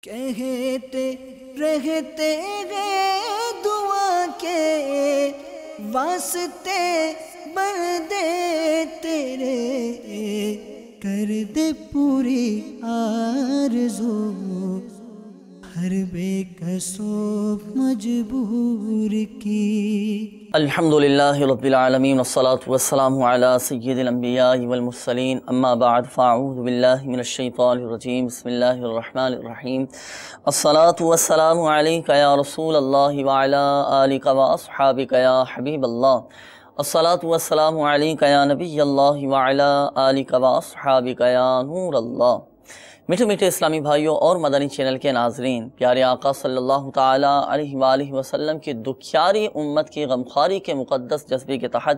کہتے رہتے ہیں دعا کے واسطے بندے تیرے، کر دے پوری آرزو ہر بے کسو مجبور کی۔ الحمدللہ رب العالمین والصلاة والسلام علی سید الانبیاء والمرسلین، اما بعد فاعوذ باللہ من الشیطان الرجیم، بسم اللہ الرحمن الرحیم۔ الصلاة والسلام علیک یا رسول اللہ وعلی آلک واصحابک یا حبیب اللہ۔ الصلاة والسلام علیک یا نبی اللہ وعلی آلک واصحابک یا نور اللہ۔ میٹھے میٹھے اسلامی بھائیوں اور مدنی چینل کے ناظرین، پیارے آقا صلی اللہ تعالیٰ علیہ وآلہ وسلم کی دکھیاری امت کی غمخواری کے مقدس جذبے کے تحت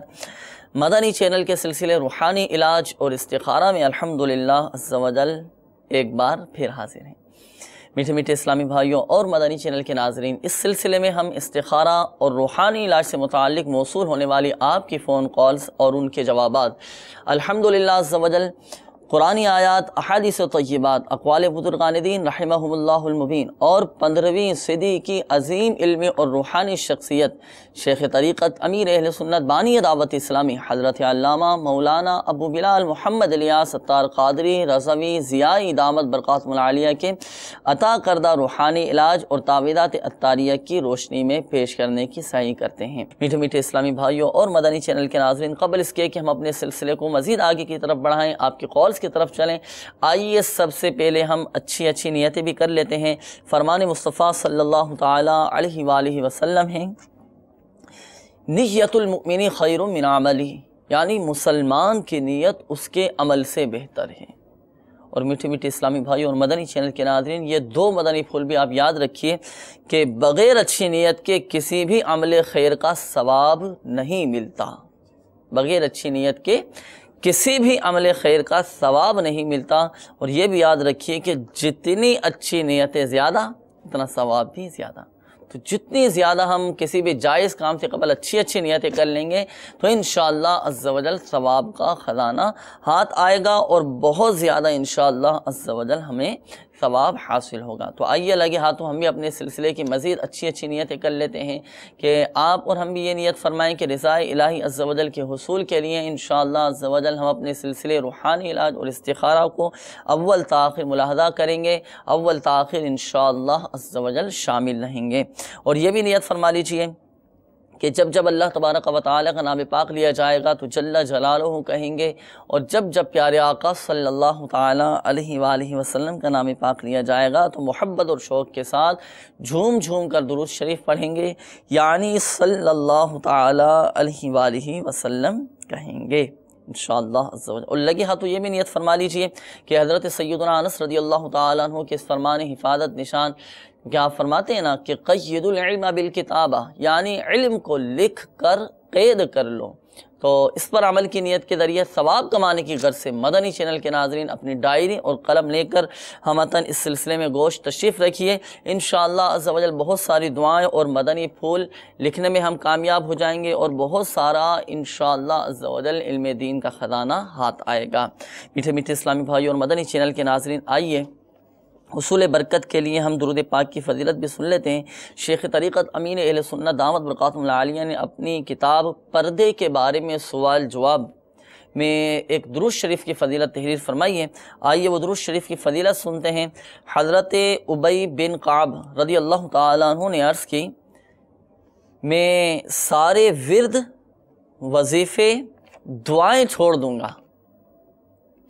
مدنی چینل کے سلسلے روحانی علاج اور استخارہ میں الحمدللہ عز و جل ایک بار پھر حاضر ہیں۔ میٹھے میٹھے اسلامی بھائیوں اور مدنی چینل کے ناظرین، اس سلسلے میں ہم استخارہ اور روحانی علاج سے متعلق موصول ہونے والی آپ کی فون کالز اور ان کے جوابات الحمدللہ عز و جل قرآنی آیات، احادیث طیبات، اقوال بزرگان دین رحمہم اللہ المبین اور 15ویں صدی کی عظیم علمی اور روحانی شخصیت شیخ طریقت امیر اہل سنت بانی دعوت اسلامی حضرت علامہ مولانا ابو بلال محمد الیاس اتار قادری رضوی ضیائی دامت برکاتہم العالیہ کے عطا کردہ روحانی علاج اور تعویذات اتاریہ کی روشنی میں پیش کرنے کی سعی کرتے ہیں۔ میٹھے میٹھے اسلامی بھائیوں اور مدنی چینل کے ناظرین، قبل اس کے کہ ہم اپنے سلسلے کو مزید آگے کی طرف بڑھائیں، آپ کی کالز کی طرف چلیں، آئیے سب سے پہلے ہم اچھی نیتیں بھی کر لیتے ہیں۔ فرمان مصطفیٰ صلی اللہ تعالیٰ علیہ وآلہ وسلم ہیں، نیت المؤمن خیر من عملی، یعنی مسلمان کی نیت اس کے عمل سے بہتر ہے۔ اور میٹھے میٹھے اسلامی بھائی اور مدنی چینل کے ناظرین، یہ دو مدنی پھول بھی آپ یاد رکھیے کہ بغیر اچھی نیت کے کسی بھی عمل خیر کا ثواب نہیں ملتا۔ بغیر اچھی نیت کے کسی بھی عمل خیر کا ثواب نہیں ملتا۔ اور یہ بھی یاد رکھیے کہ جتنی اچھی نیتیں زیادہ اتنا ثواب بھی زیادہ۔ تو جتنی زیادہ ہم کسی بھی جائز کام سے قبل اچھی نیتیں کر لیں گے تو انشاءاللہ عز و جل ثواب کا خزانہ ہاتھ آئے گا اور بہت زیادہ انشاءاللہ عز و جل ہمیں ثواب حاصل ہوگا۔ تو آئیے لگے ہاتھوں ہم بھی اپنے سلسلے کی مزید اچھی نیتیں کر لیتے ہیں کہ آپ اور ہم بھی یہ نیت فرمائیں کہ رضا الہی عز و جل کے حصول کے لیے انشاءاللہ عز و جل ہم اپنے سلسلے روحانی علاج اور استخارہ کو اول تا آخر ملاحظہ کریں گے، اول تا آخر انشاءاللہ عز و جل شامل رہیں گے۔ اور یہ بھی نیت فرما لیجئے کہ جب اللہ تبارک و تعالیٰ کا نام پاک لیا جائے گا تو جل جلالہ کہیں گے، اور جب پیارے آقا صلی اللہ تعالیٰ علیہ وآلہ وسلم کا نام پاک لیا جائے گا تو محبت اور شوق کے ساتھ جھوم کر درود شریف پڑھیں گے، یعنی صلی اللہ تعالیٰ علیہ وآلہ وسلم کہیں گے انشاءاللہ عز و جل۔ اور لگے ہاتھوں یہ بھی نیت فرما لیجئے کہ حضرت سیدنا انس رضی اللہ تعالیٰ عنہ کے اس فرمان حفاظت نشان کہ آپ فرماتے ہیں نا کہ قید العلم بالکتابہ، یعنی علم کو لکھ کر قید کر لو۔ تو اس پر عمل کی نیت کے ذریعے ثواب کمانے کی غرض سے مدنی چینل کے ناظرین اپنی ڈائری اور قلم لے کر ہمتاً اس سلسلے میں گوش تشریف رکھیے۔ انشاءاللہ عز و جل بہت ساری دعائیں اور مدنی پھول لکھنے میں ہم کامیاب ہو جائیں گے اور بہت سارا انشاءاللہ عز و جل علم دین کا خزانہ ہاتھ آئے گا۔ میٹھے میٹھے اسلامی بھائی اور مدنی چینل کے ناظرین، آئیے حصول برکت کے لیے ہم درود پاک کی فضیلت بھی سن لیتے ہیں۔ شیخ طریقت امین اہل سنت دامت برکاتہم العالیہ نے اپنی کتاب پردے کے بارے میں سوال جواب میں ایک درود شریف کی فضیلت تحریر فرمائی ہے۔ آئیے وہ درود شریف کی فضیلت سنتے ہیں۔ حضرت ابی بن کعب رضی اللہ تعالیٰ عنہ نے عرض کی، میں سارے ورد وظیفے دعائیں چھوڑ دوں گا۔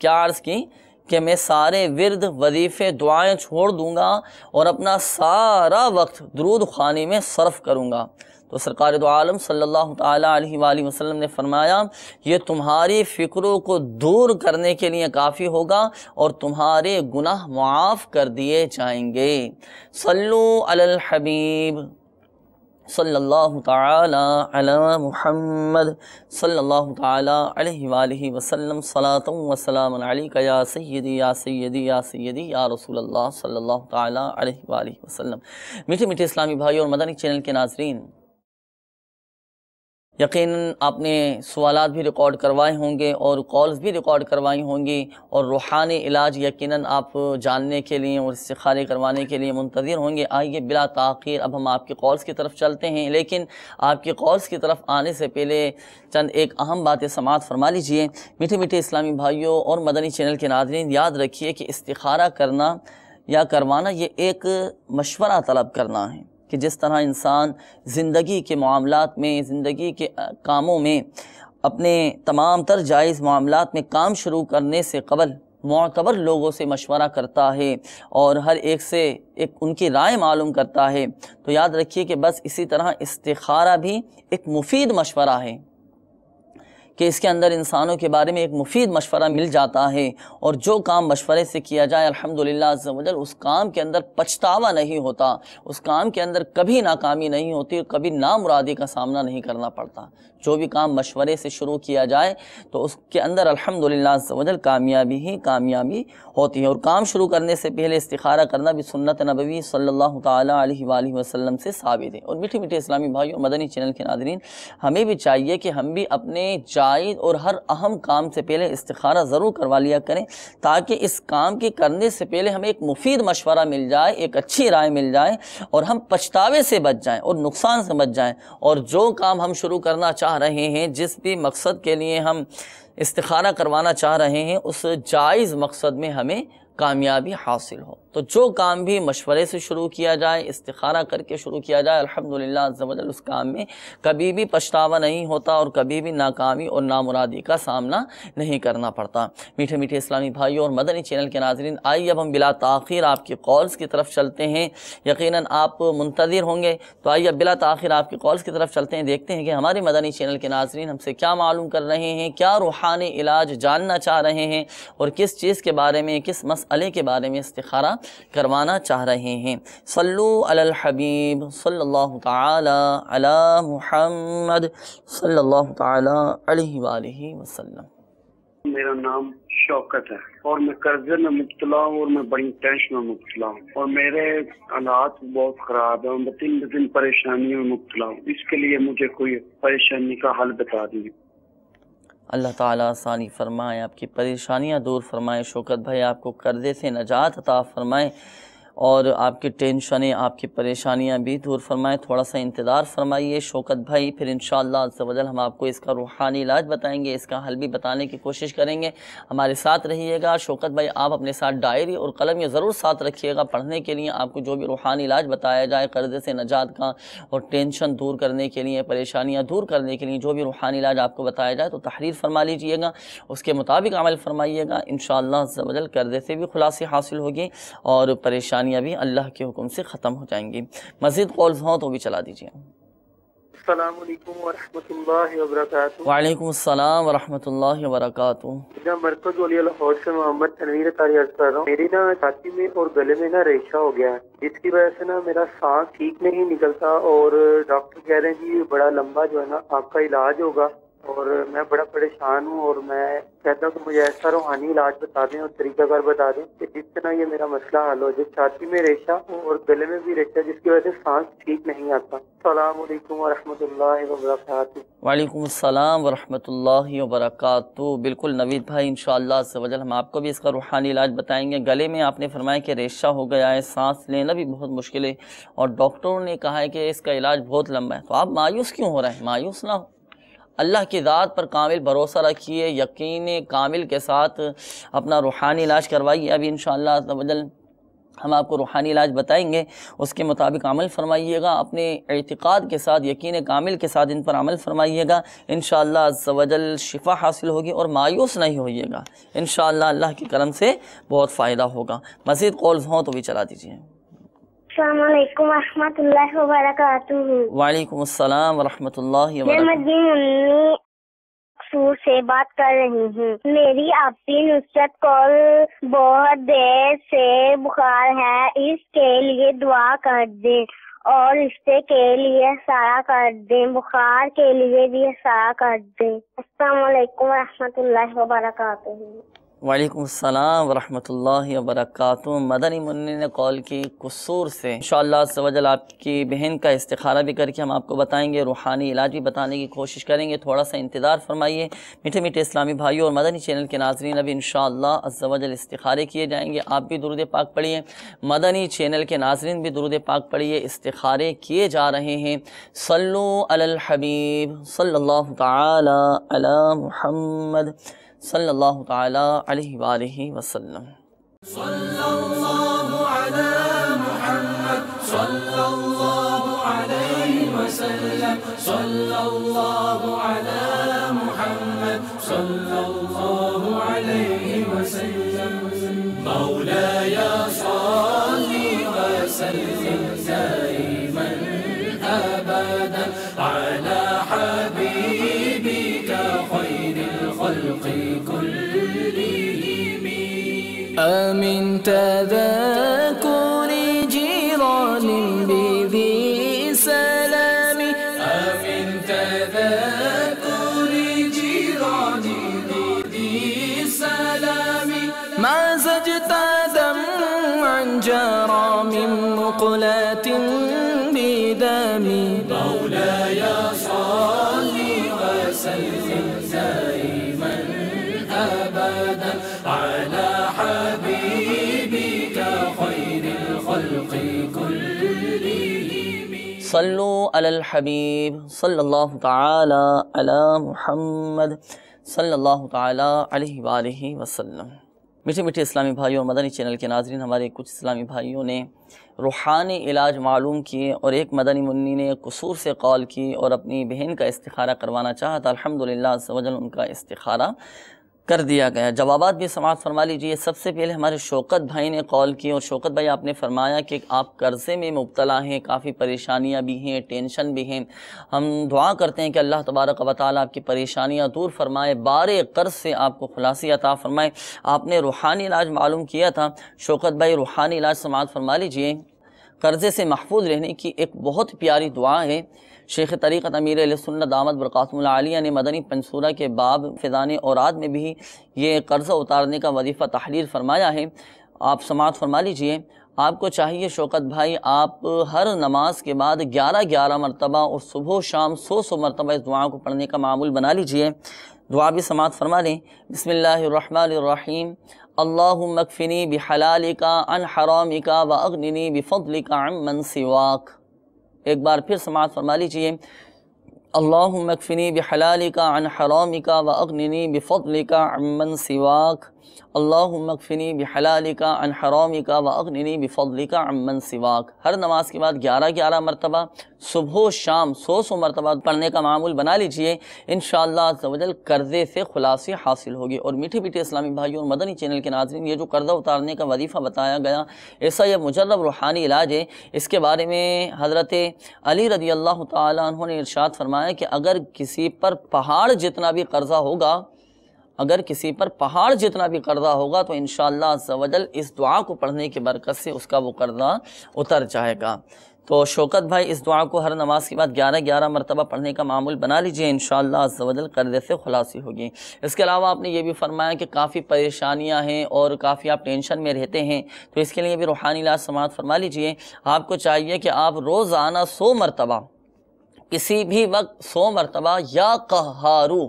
کیا عرض کی؟ کہ میں سارے ورد وظیفے دعائیں چھوڑ دوں گا اور اپنا سارا وقت درود خوانی میں صرف کروں گا۔ تو سرکار دو عالم صلی اللہ تعالیٰ علیہ وآلہ وسلم نے فرمایا، یہ تمہاری فکروں کو دور کرنے کے لیے کافی ہوگا اور تمہارے گناہ معاف کر دیے جائیں گے۔ صلو علی الحبیب صلی اللہ تعالی علی محمد صلی اللہ تعالی علیہ وآلہ وسلم، صلاۃ و سلام علیک یا سیدی یا سیدی یا سیدی یا رسول اللہ صلی اللہ تعالی علیہ وآلہ وسلم۔ میٹھے میٹھے اسلامی بھائی اور مدنی چینل کے ناظرین، یقیناً آپ نے سوالات بھی ریکارڈ کروائے ہوں گے اور کالز بھی ریکارڈ کروائی ہوں گی، اور روحانی علاج یقیناً آپ جاننے کے لیے اور استخارے کروانے کے لیے منتظر ہوں گے۔ آئیے بلا تاخیر اب ہم آپ کے کالز کی طرف چلتے ہیں، لیکن آپ کے کالز کی طرف آنے سے پہلے چند ایک اہم باتیں سماعت فرما لیجئے۔ میٹھے میٹھے اسلامی بھائیوں اور مدنی چینل کے ناظرین، یاد رکھیے کہ استخارہ کرنا یا کروانا یہ ایک مشورہ طلب کرنا ہے، کہ جس طرح انسان زندگی کے معاملات میں، زندگی کے کاموں میں، اپنے تمام تر جائز معاملات میں کام شروع کرنے سے قبل معتبر لوگوں سے مشورہ کرتا ہے اور ہر ایک سے ان کی رائے معلوم کرتا ہے، تو یاد رکھیے کہ بس اسی طرح استخارہ بھی ایک مفید مشورہ ہے، کہ اس کے اندر انسانوں کے بارے میں ایک مفید مشورہ مل جاتا ہے، اور جو کام مشورے سے کیا جائے الحمدللہ عز و جل اس کام کے اندر پچھتاوا نہیں ہوتا، اس کام کے اندر کبھی ناکامی نہیں ہوتی، کبھی نامرادی کا سامنا نہیں کرنا پڑتا۔ جو بھی کام مشورے سے شروع کیا جائے تو اس کے اندر الحمدللہ عز و جل کامیابی ہی کامیابی ہوتی ہے، اور کام شروع کرنے سے پہلے استخارہ کرنا بھی سنت نبوی صلی اللہ تعالیٰ علیہ وآلہ وسلم سے ثابت ہے۔ اور میٹھے میٹھے اسلامی بھائیوں، مدنی چینل کے ناظرین، ہمیں بھی چاہیے کہ ہم بھی اپنے جائز اور ہر اہم کام سے پہلے استخارہ ضرور کروا لیا کریں، تاکہ اس کام کے کرنے سے پہلے ہمیں ایک مفید مشورہ مل جائے، ایک اچھی رائے مل جائے، اور ہم پچھتاوے سے بچ جائیں اور نقصان سے بچ جائیں، اور جو کام ہم شروع کرنا چاہ رہے ہیں، جس بھی مقصد کے لیے ہم استخارہ کروانا چاہ رہے ہیں، اس جائز مقصد میں ہمیں کامیابی حاصل ہو۔ تو جو کام بھی مشورے سے شروع کیا جائے، استخارہ کر کے شروع کیا جائے، الحمدللہ عز و جل اس کام میں کبھی بھی پچھتاوا نہیں ہوتا اور کبھی بھی ناکامی اور نامرادی کا سامنا نہیں کرنا پڑتا۔ میٹھے میٹھے اسلامی بھائیوں اور مدنی چینل کے ناظرین، آئیے اب ہم بلا تاخیر آپ کی کالز کی طرف چلتے ہیں۔ یقیناً آپ منتظر ہوں گے، تو آئیے اب بلا تاخیر آپ کی کالز کی طرف چلتے ہیں، دیکھتے ہیں کہ ہمارے مدنی چینل کے ناظرین ہم سے کیا معلوم کر رہے ہیں، کیا روحانی علاج جاننا چاہ رہے ہیں، اور کس چیز کے بارے میں، کس مسئلے کے بارے میں استخارہ کروانا چاہ رہے ہیں۔ صلو علی الحبیب صلی اللہ تعالی علی محمد صلی اللہ تعالی علیہ وآلہ وسلم۔ میرا نام شوکت ہے اور میں قرضے میں مبتلا ہوں اور میں بڑی ٹینشن میں مبتلا ہوں اور میرے حالات بہت خراب ہیں اور میں دن پریشانیوں میں مبتلا ہوں۔ اس کے لیے مجھے کوئی پریشانی کا حل بتا دیجیے۔ اللہ تعالیٰ آسانی فرمائے، آپ کی پریشانیاں دور فرمائے، شوکت بھائی آپ کو قرضے سے نجات عطا فرمائے، اور آپ کی ٹینشنیں، آپ کی پریشانیاں بھی دور فرمائے۔ تھوڑا سا انتظار فرمائیے شوکت بھائی، پھر انشاءاللہ عز و جل ہم آپ کو اس کا روحانی علاج بتائیں گے، اس کا حل بھی بتانے کی کوشش کریں گے۔ ہمارے ساتھ رہیے گا۔ شوکت بھائی آپ اپنے ساتھ ڈائری اور قلم یہ ضرور ساتھ رکھیے گا پڑھنے کے لیے، آپ کو جو بھی روحانی علاج بتایا جائے قرضے سے نجات کا اور ٹینشن دور کرنے کے لیے، پریشانیاں دور کرنے کے لیے جو بھی روحانی علاج آپ کو بتایا جائے تو تحریر فرما لیجئے گا، اس کے مطابق عمل فرمائیے گا۔ انشاءاللہ عز و جل قرضے سے بھی خلاصی حاصل ہوگی اور پریشانیاں بھی اللہ کے حکم سے ختم ہو جائیں گی۔ مزید کالز ہوں تو بھی چلا دیجیے۔ السلام علیکم ورحمۃ اللہ وبرکاتہ۔ وعلیکم السلام ورحمۃ اللہ وبرکاتہ۔ میں مرکز ولی لاہور سے محمد تنویر اطاری عرض کر رہا ہوں۔ میری چھاتی میں اور گلے میں ریشہ ہو گیا ہے، جس کی وجہ سے میرا سانس ٹھیک نہیں نکلتا، اور ڈاکٹر کہہ رہے ہیں جی بڑا لمبا جو ہے آپ کا علاج ہوگا، اور میں بڑا پریشان ہوں، اور میں کہتا ہوں کہ مجھے ایسا روحانی علاج بتا دیں اور طریقہ کار بتا دیں کہ جس طرح یہ میرا مسئلہ حل ہو جائے۔ چھاتی میں ریشہ اور گلے میں بھی ریشہ، جس کی وجہ سے سانس ٹھیک نہیں آتا۔ السلام علیکم ورحمۃ اللہ وبرکاتہ۔ وعلیکم السلام ورحمۃ اللہ وبرکاتہ۔ بالکل نوید بھائی، انشاءاللہ عز و جل ہم آپ کو بھی اس کا روحانی علاج بتائیں گے۔ گلے میں آپ نے فرمایا کہ ریشہ ہو گیا ہے، سانس لینا بھی بہت مشکل ہے، اور ڈاکٹروں نے کہا ہے کہ اس کا علاج بہت لمبا ہے، تو آپ مایوس کیوں ہو رہے ہیں؟ مایوس نہ ہو، اللہ کی ذات پر کامل بھروسہ رکھیے، یقین کامل کے ساتھ اپنا روحانی علاج کروائیے۔ ابھی انشاءاللہ عز و جل ہم آپ کو روحانی علاج بتائیں گے، اس کے مطابق عمل فرمائیے گا، اپنے اعتقاد کے ساتھ، یقین کامل کے ساتھ ان پر عمل فرمائیے گا، انشاءاللہ عز و جل شفا حاصل ہوگی، اور مایوس نہیں ہوئیے گا، انشاءاللہ اللہ کے کرم سے بہت فائدہ ہوگا۔ مزید کالز ہوں تو بھی چلا دیجیے۔ السلام علیکم ورحمۃ اللہ وبرکاتہ۔ وعلیکم السلام ورحمۃ اللہ وبرکاتہ۔ سور سے بات کر رہی ہوں۔ میری آپی نصرت کو بہت دیر سے بخار ہے، اس کے لیے دعا کر دیں اور رشتے کے لیے سارا کر دیں، بخار کے لیے بھی سارا کر دیں۔ السلام علیکم ورحمۃ اللہ وبرکاتہ۔ وعلیکم السلام ورحمۃ اللہ وبرکاتہ۔ مدنی منی نے کال کی قصور سے، انشاءاللہ عز و جل آپ کی بہن کا استخارہ بھی کر کے ہم آپ کو بتائیں گے، روحانی علاج بھی بتانے کی کوشش کریں گے، تھوڑا سا انتظار فرمائیے۔ میٹھے میٹھے اسلامی بھائیوں اور مدنی چینل کے ناظرین، ابھی انشاءاللہ عز و جل استخارے کیے جائیں گے۔ آپ بھی درود پاک پڑھیے، مدنی چینل کے ناظرین بھی درود پاک پڑھیے۔ استخارے کیے جا رہے ہیں۔ صلو علی الحبیب صلی اللہ تعالی علی محمد صلی اللہ تعالی علیہ وآلہ وسلم۔ صلی اللہ علی محمد صلی اللہ علیہ وسلم، صلی اللہ علی محمد صلی اللہ علیہ وسلم، مولاي صل وسلم دائما ابدا على حبيبك خير الخلق كلهم. من تذكر جيران بذي سلام، من تذكر جيران بذي سلام، ما زجت دمعا جرى من مقلة بدم، مولاي صل وسلم دائما أبدا على حبيبك خير الخلق كلهم. صلو علی الحبیب صلی اللہ تعالی علی محمد صلی اللہ تعالی علیہ وآلہ وسلم۔ میٹھے میٹھے اسلامی بھائیوں اور مدنی چینل کے ناظرین، ہمارے کچھ اسلامی بھائیوں نے روحانی علاج معلوم کیے اور ایک مدنی منی نے قصور سے کال کی اور اپنی بہن کا استخارہ کروانا چاہا تھا۔ الحمدللہ عز و جل ان کا استخارہ کر دیا گیا۔ جوابات بھی سماعت فرما لیجئے۔ سب سے پہلے ہمارے شوکت بھائی نے کال کی، اور شوکت بھائی آپ نے فرمایا کہ آپ قرضے میں مبتلا ہیں، کافی پریشانیاں بھی ہیں، ٹینشن بھی ہیں۔ ہم دعا کرتے ہیں کہ اللہ تبارک و تعالیٰ آپ کی پریشانیاں دور فرمائے، بارے قرض سے آپ کو خلاصی عطا فرمائے۔ آپ نے روحانی علاج معلوم کیا تھا، شوکت بھائی روحانی علاج سماعت فرما لیجئے۔ قرضے سے محفوظ رہنے کی ایک بہت پیاری دعا ہے۔ شیخ طریقت امیر اہل سنت دامت برکاتہم العالیہ نے مدنی پنصورہ کے باب فیضان اوراد میں بھی یہ قرضہ اتارنے کا وظیفہ تحریر فرمایا ہے، آپ سماعت فرما لیجئے۔ آپ کو چاہیے شوکت بھائی، آپ ہر نماز کے بعد 11 مرتبہ اور صبح و شام 100 مرتبہ اس دعا کو پڑھنے کا معمول بنا لیجئے۔ دعا بھی سماعت فرما لیں۔ بسم اللہ الرحمن الرحیم، اللہم اکفنی بحلالک عن حرامک واغننی بفضلک عمن سواک۔ ایک بار پھر سماعت فرما لیجئے۔ اللہم اکفنی بحلالک عن حرامک واغننی بفضلک عمن سواک، اللہم اکفنی بحلالک عن حرامک واغننی بفضلک عمن سواک۔ ہر نماز کے بعد 11 مرتبہ، صبح و شام 100 مرتبہ پڑھنے کا معمول بنا لیجئے۔ انشاءاللہ عز و جل قرضے سے خلاصی حاصل ہوگی۔ اور میٹھے میٹھے اسلامی بھائیوں اور مدنی چینل کے ناظرین، یہ جو قرضہ اتارنے کا وظیفہ بتایا گیا، ایسا یہ مجرب روحانی علاج ہے۔ اس کے بارے میں حضرت علی رضی اللہ تعالیٰ عنہ نے ارشاد فرمایا کہ اگر کسی پر پہاڑ جتنا بھی قرضہ ہوگا، اگر کسی پر پہاڑ جتنا بھی قرضہ ہوگا تو انشاءاللہ عز و جل اس دعا کو پڑھنے کی برکت سے اس کا وہ قرضہ اتر جائے گا۔ تو شوکت بھائی اس دعا کو ہر نماز کے بعد 11 مرتبہ پڑھنے کا معمول بنا لیجئے، انشاءاللہ عز و جل قرضے سے خلاصی ہوگی۔ اس کے علاوہ آپ نے یہ بھی فرمایا کہ کافی پریشانیاں ہیں اور کافی آپ ٹینشن میں رہتے ہیں، تو اس کے لیے بھی روحانی علاج سماعت فرما لیجئے۔ آپ کو چاہیے کہ آپ روزانہ 100 مرتبہ، کسی بھی وقت 100 مرتبہ یا قہارو،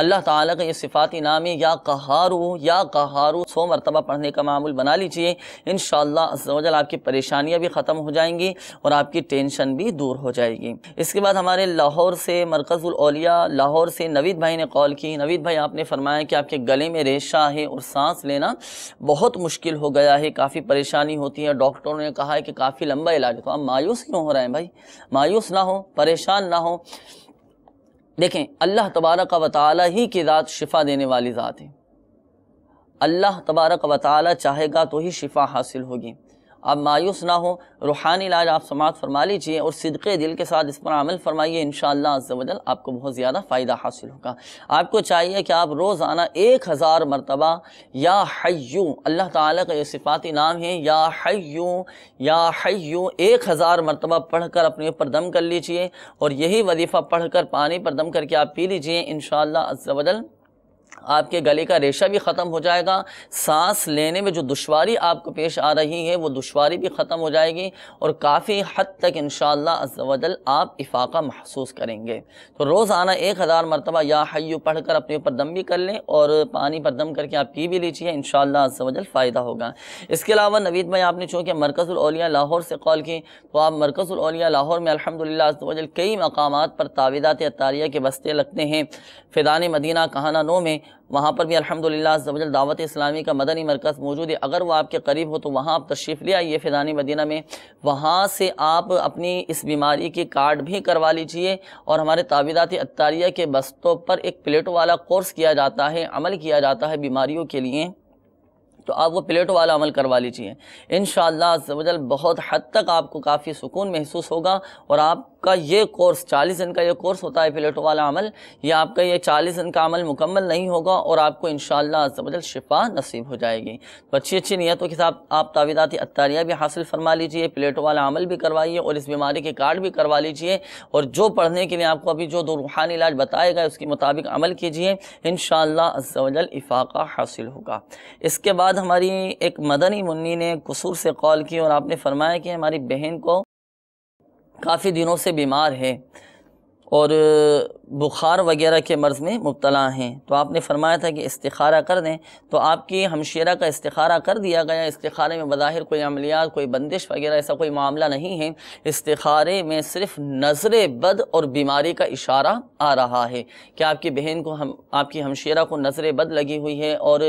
اللہ تعالیٰ کا یہ صفاتی نام ہے یا قہارو، یا قہارو 100 مرتبہ پڑھنے کا معمول بنا لیجئے۔ انشاءاللہ عز و جل آپ کی پریشانیاں بھی ختم ہو جائیں گی اور آپ کی ٹینشن بھی دور ہو جائے گی۔ اس کے بعد ہمارے لاہور سے مرکز الاولیاء لاہور سے نوید بھائی نے کال کی۔ نوید بھائی آپ نے فرمایا کہ آپ کے گلے میں ریشہ ہے اور سانس لینا بہت مشکل ہو گیا ہے، کافی پریشانی ہوتی ہے، ڈاکٹروں نے کہا ہے کہ کافی لمبا علاج ہے۔ تو آپ مایوس کیوں ہو رہے ہیں بھائی؟ مایوس نہ ہو، پریشان نہ ہو۔ دیکھیں، اللہ تبارک و تعالی ہی کی ذات شفا دینے والی ذات ہے۔ اللہ تبارک و تعالی چاہے گا تو ہی شفا حاصل ہوگی۔ آپ مایوس نہ ہو، روحانی علاج آپ سماعت فرما لیجئے اور صدقے دل کے ساتھ اس پر عمل فرمائیے، انشاءاللہ عز و جل آپ کو بہت زیادہ فائدہ حاصل ہوگا۔ آپ کو چاہیے کہ آپ روزانہ 1000 مرتبہ یا حیو، اللہ تعالیٰ کا یہ صفاتی نام ہے یا حیو یا حیو، 1000 مرتبہ پڑھ کر اپنے اوپر دم کر لیجئے اور یہی وظیفہ پڑھ کر پانی پر دم کر کے آپ پی لیجئے، انشاءاللہ عز و جل آپ کے گلے کا ریشہ بھی ختم ہو جائے گا، سانس لینے میں جو دشواری آپ کو پیش آ رہی ہے وہ دشواری بھی ختم ہو جائے گی، اور کافی حد تک انشاءاللہ عز و جل آپ افاقہ محسوس کریں گے۔ تو روزانہ 1000 مرتبہ یا حیو پڑھ کر اپنے اوپر دم بھی کر لیں، اور پانی پر دم کر کے آپ پی بھی لیجیے، انشاءاللہ عز و جل فائدہ ہوگا۔ اس کے علاوہ نوید بھائی آپ نے چونکہ مرکز الاولیاء لاہور سے کال کی، تو آپ مرکز الاولیاء لاہور میں الحمدللہ عز و جل کئی مقامات پر تعویذات عطاریہ کے بستے لگتے ہیں۔ فیضان مدینہ کہانہ 9 میں، وہاں پر بھی الحمدللہ عز و جل دعوت اسلامی کا مدنی مرکز موجود ہے، اگر وہ آپ کے قریب ہو تو وہاں آپ تشریف لے آئیے فیضان مدینہ میں، وہاں سے آپ اپنی اس بیماری کی کارڈ بھی کروا لیجئے، اور ہمارے تعویذات عطاریہ کے بستوں پر ایک پلیٹوں والا کورس کیا جاتا ہے، عمل کیا جاتا ہے بیماریوں کے لیے، تو آپ وہ پلیٹوں والا عمل کروا لیجئے، انشاءاللہ عز و جل بہت حد تک آپ کو کافی سکون محسوس ہوگا، اور آپ کا یہ کورس 40 دن کا یہ کورس ہوتا ہے پلیٹوں والا عمل، یہ آپ کا یہ 40 دن کا عمل مکمل نہیں ہوگا، اور آپ کو انشاءاللہ عز و جل شفا نصیب ہو جائے گی۔ تو اچھی نیتوں کے ساتھ آپ تعویذات عطاریہ بھی حاصل فرما لیجئے، پلیٹوں والا عمل بھی کروائیے، اور اس بیماری کے کارڈ بھی کروا لیجئے، اور جو پڑھنے کے لیے آپ کو ابھی جو دو روحانی علاج بتائے گا اس کے مطابق عمل کیجئے، انشاءاللہ عز و جل افاقہ حاصل ہوگا۔ اس کے بعد ہماری ایک مدنی منی نے قصور سے کال کی، اور آپ نے فرمایا کہ ہماری بہن کو کافی دنوں سے بیمار ہے اور بخار وغیرہ کے مرض میں مبتلا ہیں، تو آپ نے فرمایا تھا کہ استخارہ کر دیں، تو آپ کی ہمشیرہ کا استخارہ کر دیا گیا۔ استخارے میں بظاہر کوئی عملیات، کوئی بندش وغیرہ ایسا کوئی معاملہ نہیں ہے، استخارے میں صرف نظر بد اور بیماری کا اشارہ آ رہا ہے کہ آپ کی بہن کو آپ کی ہمشیرہ کو نظر بد لگی ہوئی ہے، اور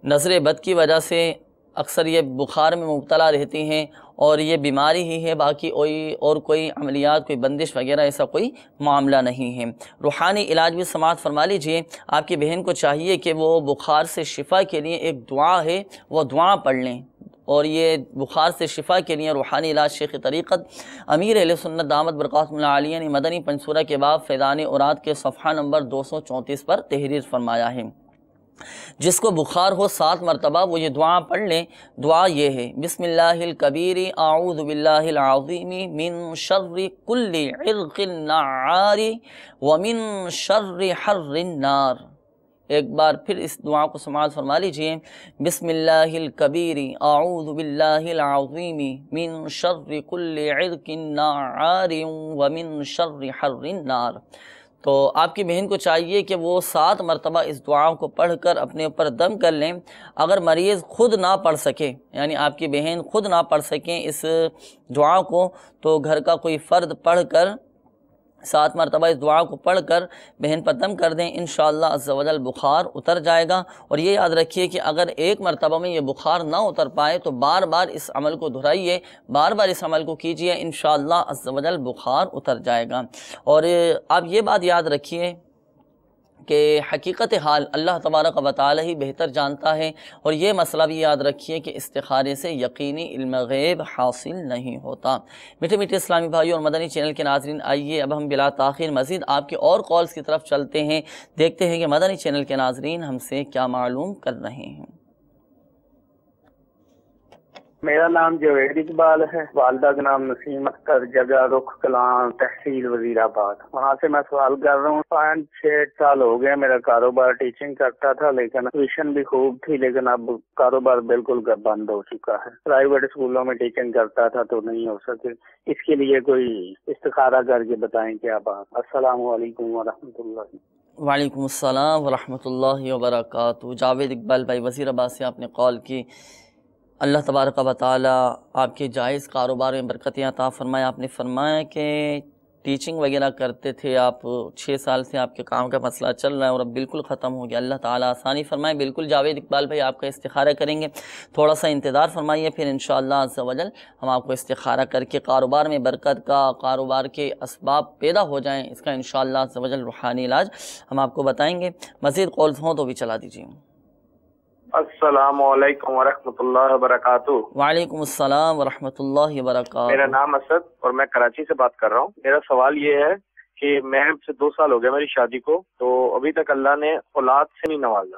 نظر بد کی وجہ سے اکثر یہ بخار میں مبتلا رہتی ہیں، اور یہ بیماری ہی ہے، باقی اور کوئی عملیات، کوئی بندش وغیرہ ایسا کوئی معاملہ نہیں ہے۔ روحانی علاج بھی سماعت فرما لیجئے۔ آپ کی بہن کو چاہیے کہ وہ بخار سے شفا کے لیے ایک دعا ہے، وہ دعا پڑھ لیں، اور یہ بخار سے شفا کے لیے روحانی علاج شیخ طریقت امیر اہل سنت دامت برکاتہم العالیہ نے مدنی پنسورہ کے باب فیضان اوراد کے صفحہ نمبر 234 پر تحریر فرمایا ہے۔ جس کو بخار ہو 7 مرتبہ وہ یہ دعا پڑھ لیں۔ دعا یہ ہے: بسم اللہ الکبیر اعوذ باللہ العظیم من شر کل عرق نعار ومن شر حر النار۔ ایک بار پھر اس دعا کو سماعت فرما لیجئے: بسم اللہ الکبیر اعوذ باللہ العظیم من شر کل عرق نعار ومن شر حر النار۔ تو آپ کی بہن کو چاہیے کہ وہ 7 مرتبہ اس دعا کو پڑھ کر اپنے اوپر دم کر لیں۔ اگر مریض خود نہ پڑھ سکے، یعنی آپ کی بہن خود نہ پڑھ سکیں اس دعا کو، تو گھر کا کوئی فرد پڑھ کر 7 مرتبہ اس دعا کو پڑھ کر بہن پر دم کر دیں، انشاءاللہ عز و جل بخار اتر جائے گا۔ اور یہ یاد رکھیے کہ اگر ایک مرتبہ میں یہ بخار نہ اتر پائے تو بار بار اس عمل کو دہرائیے، بار بار اس عمل کو کیجئے، انشاءاللہ عز و جل بخار اتر جائے گا۔ اور آپ یہ بات یاد رکھیے کہ حقیقت حال اللہ تبارک و تعالی ہی بہتر جانتا ہے، اور یہ مسئلہ بھی یاد رکھیے کہ استخارے سے یقینی علم غیب حاصل نہیں ہوتا۔ میٹھے میٹھے اسلامی بھائیوں اور مدنی چینل کے ناظرین، آئیے اب ہم بلا تاخیر مزید آپ کے اور کالز کی طرف چلتے ہیں، دیکھتے ہیں کہ مدنی چینل کے ناظرین ہم سے کیا معلوم کر رہے ہیں۔ میرا نام جاوید اقبال ہے، والدہ کا نام نسیم اختر، جگہ رخ کلاں، تحصیل وزیر آباد۔ وہاں سے میں سوال کر رہا ہوں۔ 5-6 سال ہو گئے میرا کاروبار، ٹیچنگ کرتا تھا لیکن ٹیوشن بھی خوب تھی، لیکن اب کاروبار بالکل بند ہو چکا ہے۔ پرائیویٹ اسکولوں میں ٹیچنگ کرتا تھا تو نہیں ہو سکے، اس کے لیے کوئی استخارہ کر کے بتائیں کیا بات۔ السلام علیکم ورحمۃ اللہ۔ وعلیکم السلام ورحمۃ اللہ وبرکاتہ۔ جاوید اقبال بھائی وزیر آباد سے آپ نے کال کی، اللہ تبارک و تعالی آپ کے جائز کاروبار میں برکتیں عطا فرمائے۔ آپ نے فرمایا کہ ٹیچنگ وغیرہ کرتے تھے آپ، 6 سال سے آپ کے کام کا مسئلہ چل رہا ہے اور اب بالکل ختم ہو گیا، اللہ تعالیٰ آسانی فرمائے۔ بالکل جاوید اقبال بھائی آپ کا استخارہ کریں گے، تھوڑا سا انتظار فرمائیے، پھر انشاءاللہ عز و جل ہم آپ کو استخارہ کر کے کاروبار میں برکت کا، کاروبار کے اسباب پیدا ہو جائیں، اس کا انشاءاللہ عز و جل روحانی علاج ہم آپ کو بتائیں گے۔ مزید کالز ہوں تو بھی چلا دیجیے۔ السلام علیکم ورحمۃ اللہ وبرکاتہ۔ وعلیکم السلام ورحمۃ اللہ وبرکاتہ۔ میرا نام اسد اور میں کراچی سے بات کر رہا ہوں۔ میرا سوال یہ ہے کہ میں سے 2 سال ہو گیا میری شادی کو، تو ابھی تک اللہ نے اولاد سے نہیں نوازا۔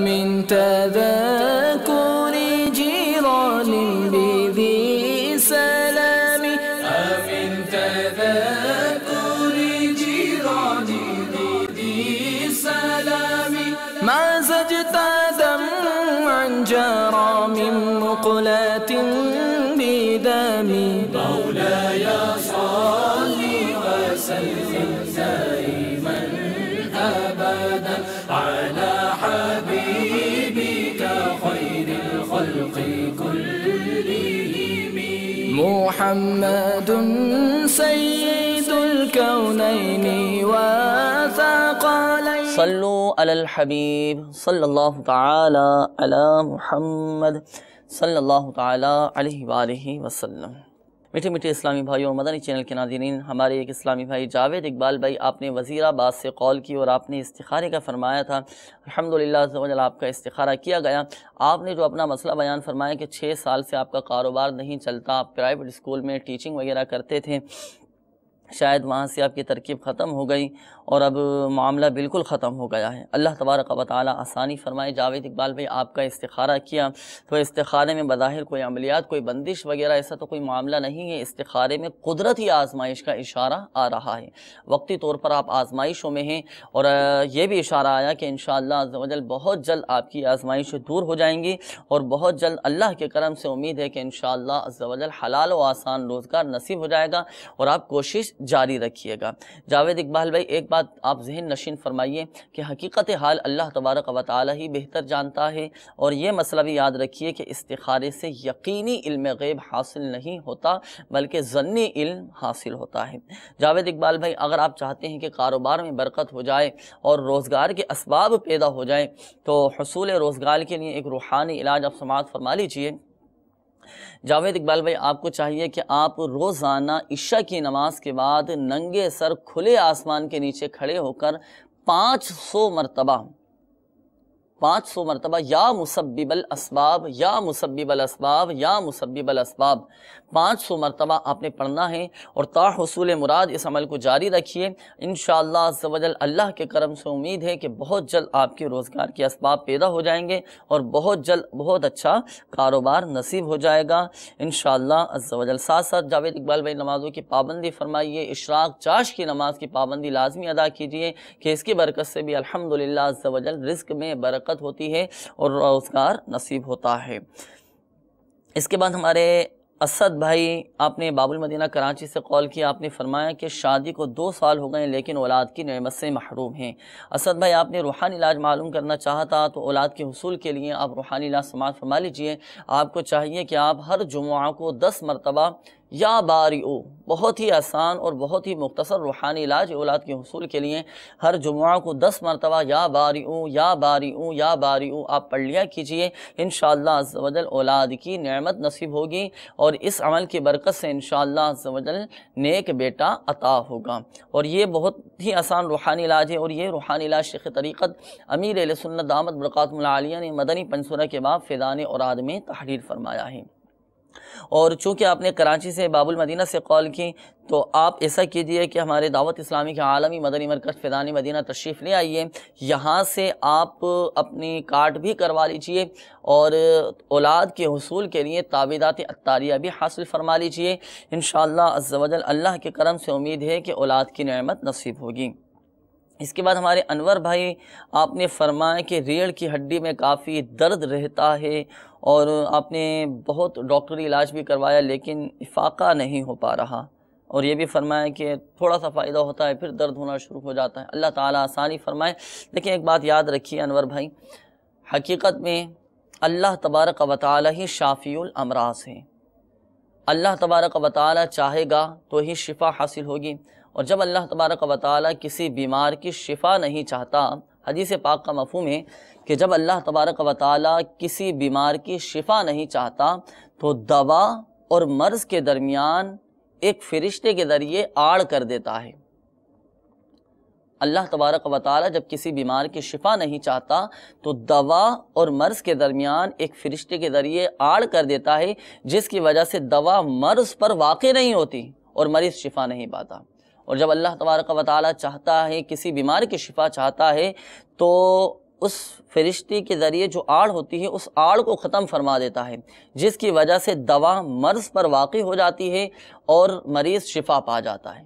من تذكر جيران بذي سلام من تذكر جيران بذي سلام ما زجت دمعا جرى من مقلة بدم مولاي صل وسلم دائما أبدا على حبيبك خير الخلق كلهم محمد سيد الكونين وثقلين صلوا على الحبيب صلى الله تعالى على محمد صلی اللہ تعالیٰ علیہ وآلہ وسلم۔ میٹھے میٹھے اسلامی بھائی اور مدنی چینل کے ناظرین، ہمارے ایک اسلامی بھائی جاوید اقبال بھائی، آپ نے وزیرآباد سے کال کی اور آپ نے استخارے کا فرمایا تھا۔ الحمدللہ عزوجل آپ کا استخارہ کیا گیا۔ آپ نے جو اپنا مسئلہ بیان فرمایا کہ 6 سال سے آپ کا کاروبار نہیں چلتا، آپ پرائیویٹ اسکول میں ٹیچنگ وغیرہ کرتے تھے، شاید وہاں سے آپ کی ترکیب ختم ہو گئی اور اب معاملہ بالکل ختم ہو گیا ہے۔ اللہ تبارک و تعالی آسانی فرمائے۔ جاوید اقبال بھائی آپ کا استخارہ کیا تو استخارے میں بظاہر کوئی عملیات، کوئی بندش وغیرہ ایسا تو کوئی معاملہ نہیں ہے۔ استخارے میں قدرتی آزمائش کا اشارہ آ رہا ہے، وقتی طور پر آپ آزمائشوں میں ہیں، اور یہ بھی اشارہ آیا کہ انشاءاللہ عزوجل بہت جلد آپ کی آزمائشیں دور ہو جائیں گی، اور بہت جلد اللہ کے کرم سے امید ہے کہ انشاءاللہ عزوجل حلال و آسان روزگار نصیب ہو جائے گا، اور آپ کوشش جاری رکھیے گا۔ جاوید اقبال بھائی ایک بات آپ ذہن نشین فرمائیے کہ حقیقت حال اللہ تبارک و تعالی ہی بہتر جانتا ہے، اور یہ مسئلہ بھی یاد رکھیے کہ استخارے سے یقینی علم غیب حاصل نہیں ہوتا بلکہ ظنی علم حاصل ہوتا ہے۔ جاوید اقبال بھائی اگر آپ چاہتے ہیں کہ کاروبار میں برکت ہو جائے اور روزگار کے اسباب پیدا ہو جائیں تو حصول روزگار کے لیے ایک روحانی علاج آپ سماعت فرما لیجئے۔ جاوید اقبال بھائی آپ کو چاہیے کہ آپ روزانہ عشاء کی نماز کے بعد ننگے سر کھلے آسمان کے نیچے کھڑے ہو کر 500 مرتبہ 500 مرتبہ یا مسبب الاسباب یا مسبب الاسباب یا مسبب الاسباب 500 مرتبہ آپ نے پڑھنا ہے، اور تا حصول مراد اس عمل کو جاری رکھیے۔ انشاءاللہ عز و جل اللہ کے کرم سے امید ہے کہ بہت جلد آپ کے روزگار کے اسباب پیدا ہو جائیں گے اور بہت جلد بہت اچھا کاروبار نصیب ہو جائے گا انشاءاللہ عز و جل۔ ساتھ ساتھ جاوید اقبال بھائی نمازوں کی پابندی فرمائیے، اشراق چاش کی نماز کی پابندی لازمی ادا کیجیے کہ اس کی برکت سے بھی الحمدللہ عز و جل رزق میں برکت ہوتی ہے اور روزگار نصیب ہوتا ہے۔ اس کے بعد ہمارے اسد بھائی، آپ نے باب المدینہ کراچی سے کال کیا، آپ نے فرمایا کہ شادی کو 2 سال ہو گئے لیکن اولاد کی نعمت سے محروم ہیں۔ اسد بھائی، آپ نے روحانی علاج معلوم کرنا چاہتا تو اولاد کے حصول کے لیے آپ روحانی علاج سماعت فرما لیجئے۔ آپ کو چاہیے کہ آپ ہر جمعہ کو 10 مرتبہ یا بارئو، بہت ہی آسان اور بہت ہی مختصر روحانی علاج اولاد کے حصول کے لیے ہر جمعہ کو 10 مرتبہ یا بارئو یا بارئو یا بارئو آپ پڑھ لیا کیجئے۔ انشاءاللہ عز و جل اولاد کی نعمت نصیب ہوگی اور اس عمل کی برکت سے انشاءاللہ عز و جل نیک بیٹا عطا ہوگا۔ اور یہ بہت ہی آسان روحانی علاج ہے، اور یہ روحانی علاج شیخ طریقت امیر اہل سنت دامت برکاتہم العالیہ نے مدنی پنسورہ کے باب فیضان اوراد میں تحریر فرمایا ہے۔ اور چونکہ آپ نے کراچی سے باب المدینہ سے کال کی تو آپ ایسا کیجئے کہ ہمارے دعوت اسلامی کے عالمی مدنی مرکز فیضان مدینہ تشریف لے آئیے، یہاں سے آپ اپنی کارڈ بھی کروا لیجئے اور اولاد کے حصول کے لیے تعویذات عطاریہ بھی حاصل فرما لیجئے۔ انشاءاللہ عز و جل اللہ کے کرم سے امید ہے کہ اولاد کی نعمت نصیب ہوگی۔ اس کے بعد ہمارے انور بھائی، آپ نے فرمایا کہ ریڑھ کی ہڈی میں کافی درد رہتا ہے اور آپ نے بہت ڈاکٹری علاج بھی کروایا لیکن افاقہ نہیں ہو پا رہا، اور یہ بھی فرمایا کہ تھوڑا سا فائدہ ہوتا ہے پھر درد ہونا شروع ہو جاتا ہے۔ اللہ تعالیٰ آسانی فرمائے۔ لیکن ایک بات یاد رکھیے انور بھائی، حقیقت میں اللہ تبارک و تعالیٰ ہی شافی الامراض ہے۔ اللہ تبارک و تعالیٰ چاہے گا تو ہی شفا حاصل ہوگی، اور جب اللہ تبارک و تعالیٰ کسی بیمار کی شفا نہیں چاہتا، حدیث پاک کا مفہوم ہے کہ جب اللہ تبارک و تعالیٰ کسی بیمار کی شفا نہیں چاہتا تو دوا اور مرض کے درمیان ایک فرشتے کے ذریعے آڑ کر دیتا ہے۔ اللہ تبارک و تعالیٰ جب کسی بیمار کی شفا نہیں چاہتا تو دوا اور مرض کے درمیان ایک فرشتے کے ذریعے آڑ کر دیتا ہے، جس کی وجہ سے دوا مرض پر واقع نہیں ہوتی اور مریض شفا نہیں پاتا۔ اور جب اللہ تبارک و تعالیٰ چاہتا ہے کسی بیمار کی شفا چاہتا ہے تو اس فرشتے کے ذریعے جو آڑ ہوتی ہے اس آڑ کو ختم فرما دیتا ہے، جس کی وجہ سے دوا مرض پر واقع ہو جاتی ہے اور مریض شفا پا جاتا ہے۔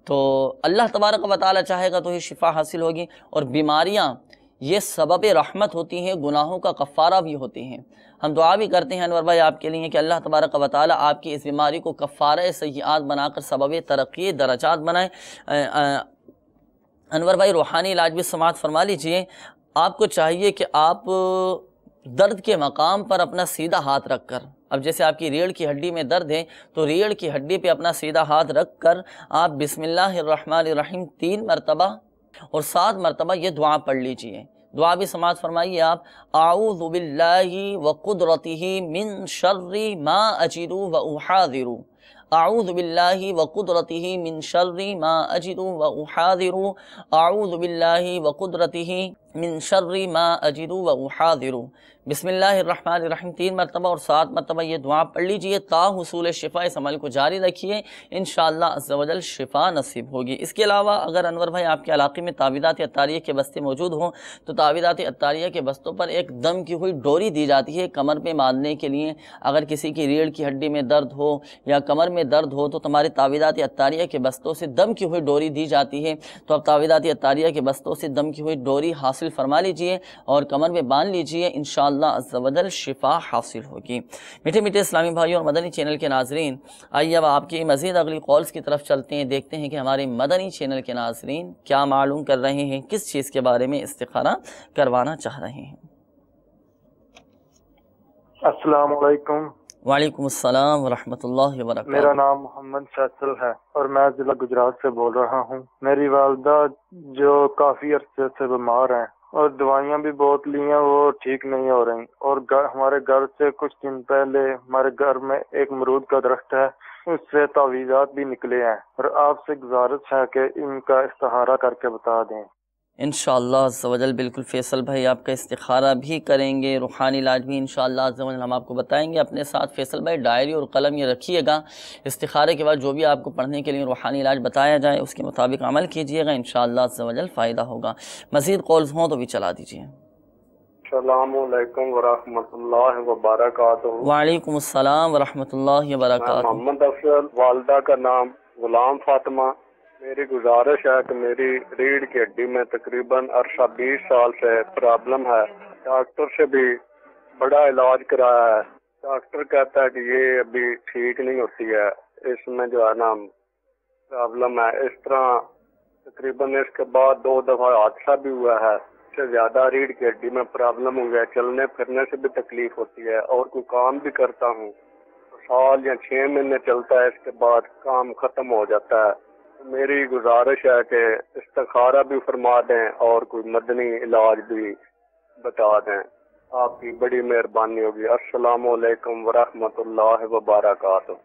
تو اللہ تبارک و تعالیٰ چاہے گا تو ہی شفا حاصل ہوگی، اور بیماریاں یہ سبب رحمت ہوتی ہیں، گناہوں کا کفارہ بھی ہوتی ہیں۔ ہم دعا بھی کرتے ہیں انور بھائی آپ کے لیے کہ اللہ تبارک و تعالیٰ آپ کی اس بیماری کو کفارہ سیئات بنا کر سبب ترقی درجات بنائے۔ انور بھائی روحانی علاج بھی سماعت فرما لیجئے۔ آپ کو چاہیے کہ آپ درد کے مقام پر اپنا سیدھا ہاتھ رکھ کر، اب جیسے آپ کی ریڑھ کی ہڈی میں درد ہے تو ریڑھ کی ہڈی پہ اپنا سیدھا ہاتھ رکھ کر آپ بسم اللہ الرحمن الرحیم 3 مرتبہ اور 7 مرتبہ یہ دعا پڑھ لیجئے۔ دعا بھی سماعت فرمائیے آپ، اعوذ باللہ وقدرتہ من شر ما اجد واحاذر، اعوذ باللہ وقدرتہ من شر ما اجد واحاذر، اعوذ باللہ وقدرتہ من شر ما اجد واحاذر۔ بسم اللہ الرحمن الرحیم 3 مرتبہ اور 7 مرتبہ یہ دعا پڑھ لیجئے، تا حصول شفا اس عمل کو جاری رکھیے، انشاءاللہ عز و جل شفا نصیب ہوگی۔ اس کے علاوہ اگر انور بھائی آپ کے علاقے میں تعویذات عطاریہ کے بستے موجود ہوں تو تعویذات عطاریہ کے بستوں پر ایک دم کی ہوئی ڈوری دی جاتی ہے کمر پہ باندھنے کے لیے۔ اگر کسی کی ریڑھ کی ہڈی میں درد ہو یا کمر میں درد ہو تو تمہارے تعویذات عطاریہ کے بستوں سے دم کی ہوئی ڈوری دی جاتی ہے، تو اب تعویذات عطاریہ کے بستوں سے دم کی ہوئی ڈوری حاصل فرما لیجئے اور کمر میں باندھ لیجئے، انشاءاللہ عز و جل شفا حاصل ہوگی۔ میٹھے میٹھے اسلامی بھائیوں اور مدنی چینل کے ناظرین، آئیے اب آپ کی مزید اگلی کالز کی طرف چلتے ہیں، دیکھتے ہیں کہ ہمارے مدنی چینل کے ناظرین کیا معلوم کر رہے ہیں، کس چیز کے بارے میں استخارہ کروانا چاہ رہے ہیں۔ السلام علیکم۔ وعلیکم السلام ورحمۃ اللہ وبرکاتہ۔ میرا نام محمد فیصل ہے اور میں ضلع گجرات سے بول رہا ہوں۔ میری والدہ جو کافی عرصے سے بیمار ہیں اور دوائیاں بھی بہت لی ہیں، وہ ٹھیک نہیں ہو رہی، اور ہمارے گھر سے کچھ دن پہلے ہمارے گھر میں ایک امرود کا درخت ہے، اس سے تعویذات بھی نکلے ہیں، اور آپ سے گزارش ہے کہ ان کا استخارہ کر کے بتا دیں۔ انشاءاللہ عز و جل بالکل فیصل بھائی آپ کا استخارہ بھی کریں گے، روحانی علاج بھی انشاءاللہ عز و جل ہم آپ کو بتائیں گے۔ اپنے ساتھ فیصل بھائی ڈائری اور قلم یہ رکھیے گا، استخارے کے بعد جو بھی آپ کو پڑھنے کے لیے روحانی علاج بتایا جائے اس کے مطابق عمل کیجئے گا، انشاءاللہ عز و جل فائدہ ہوگا۔ مزید کالز ہوں تو بھی چلا دیجئے۔ السلام علیکم ورحمۃ اللہ وبرکاتہ۔ وعلیکم السلام ورحمۃ اللہ وبرکاتہ۔ محمد افضل، والدہ کا نام غلام فاطمہ۔ میری گزارش ہے کہ میری ریڑھ کی ہڈی میں تقریباً عرصہ 20 سال سے پرابلم ہے، ڈاکٹر سے بھی بڑا علاج کرایا ہے، ڈاکٹر کہتا ہے کہ یہ ابھی ٹھیک نہیں ہوتی ہے، اس میں جو ہے نا پرابلم ہے۔ اس طرح تقریباً اس کے بعد 2 دفعہ حادثہ بھی ہوا ہے، اس سے زیادہ ریڑھ کی ہڈی میں پرابلم ہو گیا، چلنے پھرنے سے بھی تکلیف ہوتی ہے، اور کوئی کام بھی کرتا ہوں تو سال یا 6 مہینے چلتا ہے، اس کے بعد کام ختم ہو جاتا ہے۔ میری گزارش ہے کہ استخارہ بھی فرما دیں اور کوئی مدنی علاج بھی بتا دیں، آپ کی بڑی مہربانی ہوگی۔ السلام علیکم ورحمۃ اللہ وبرکاتہ۔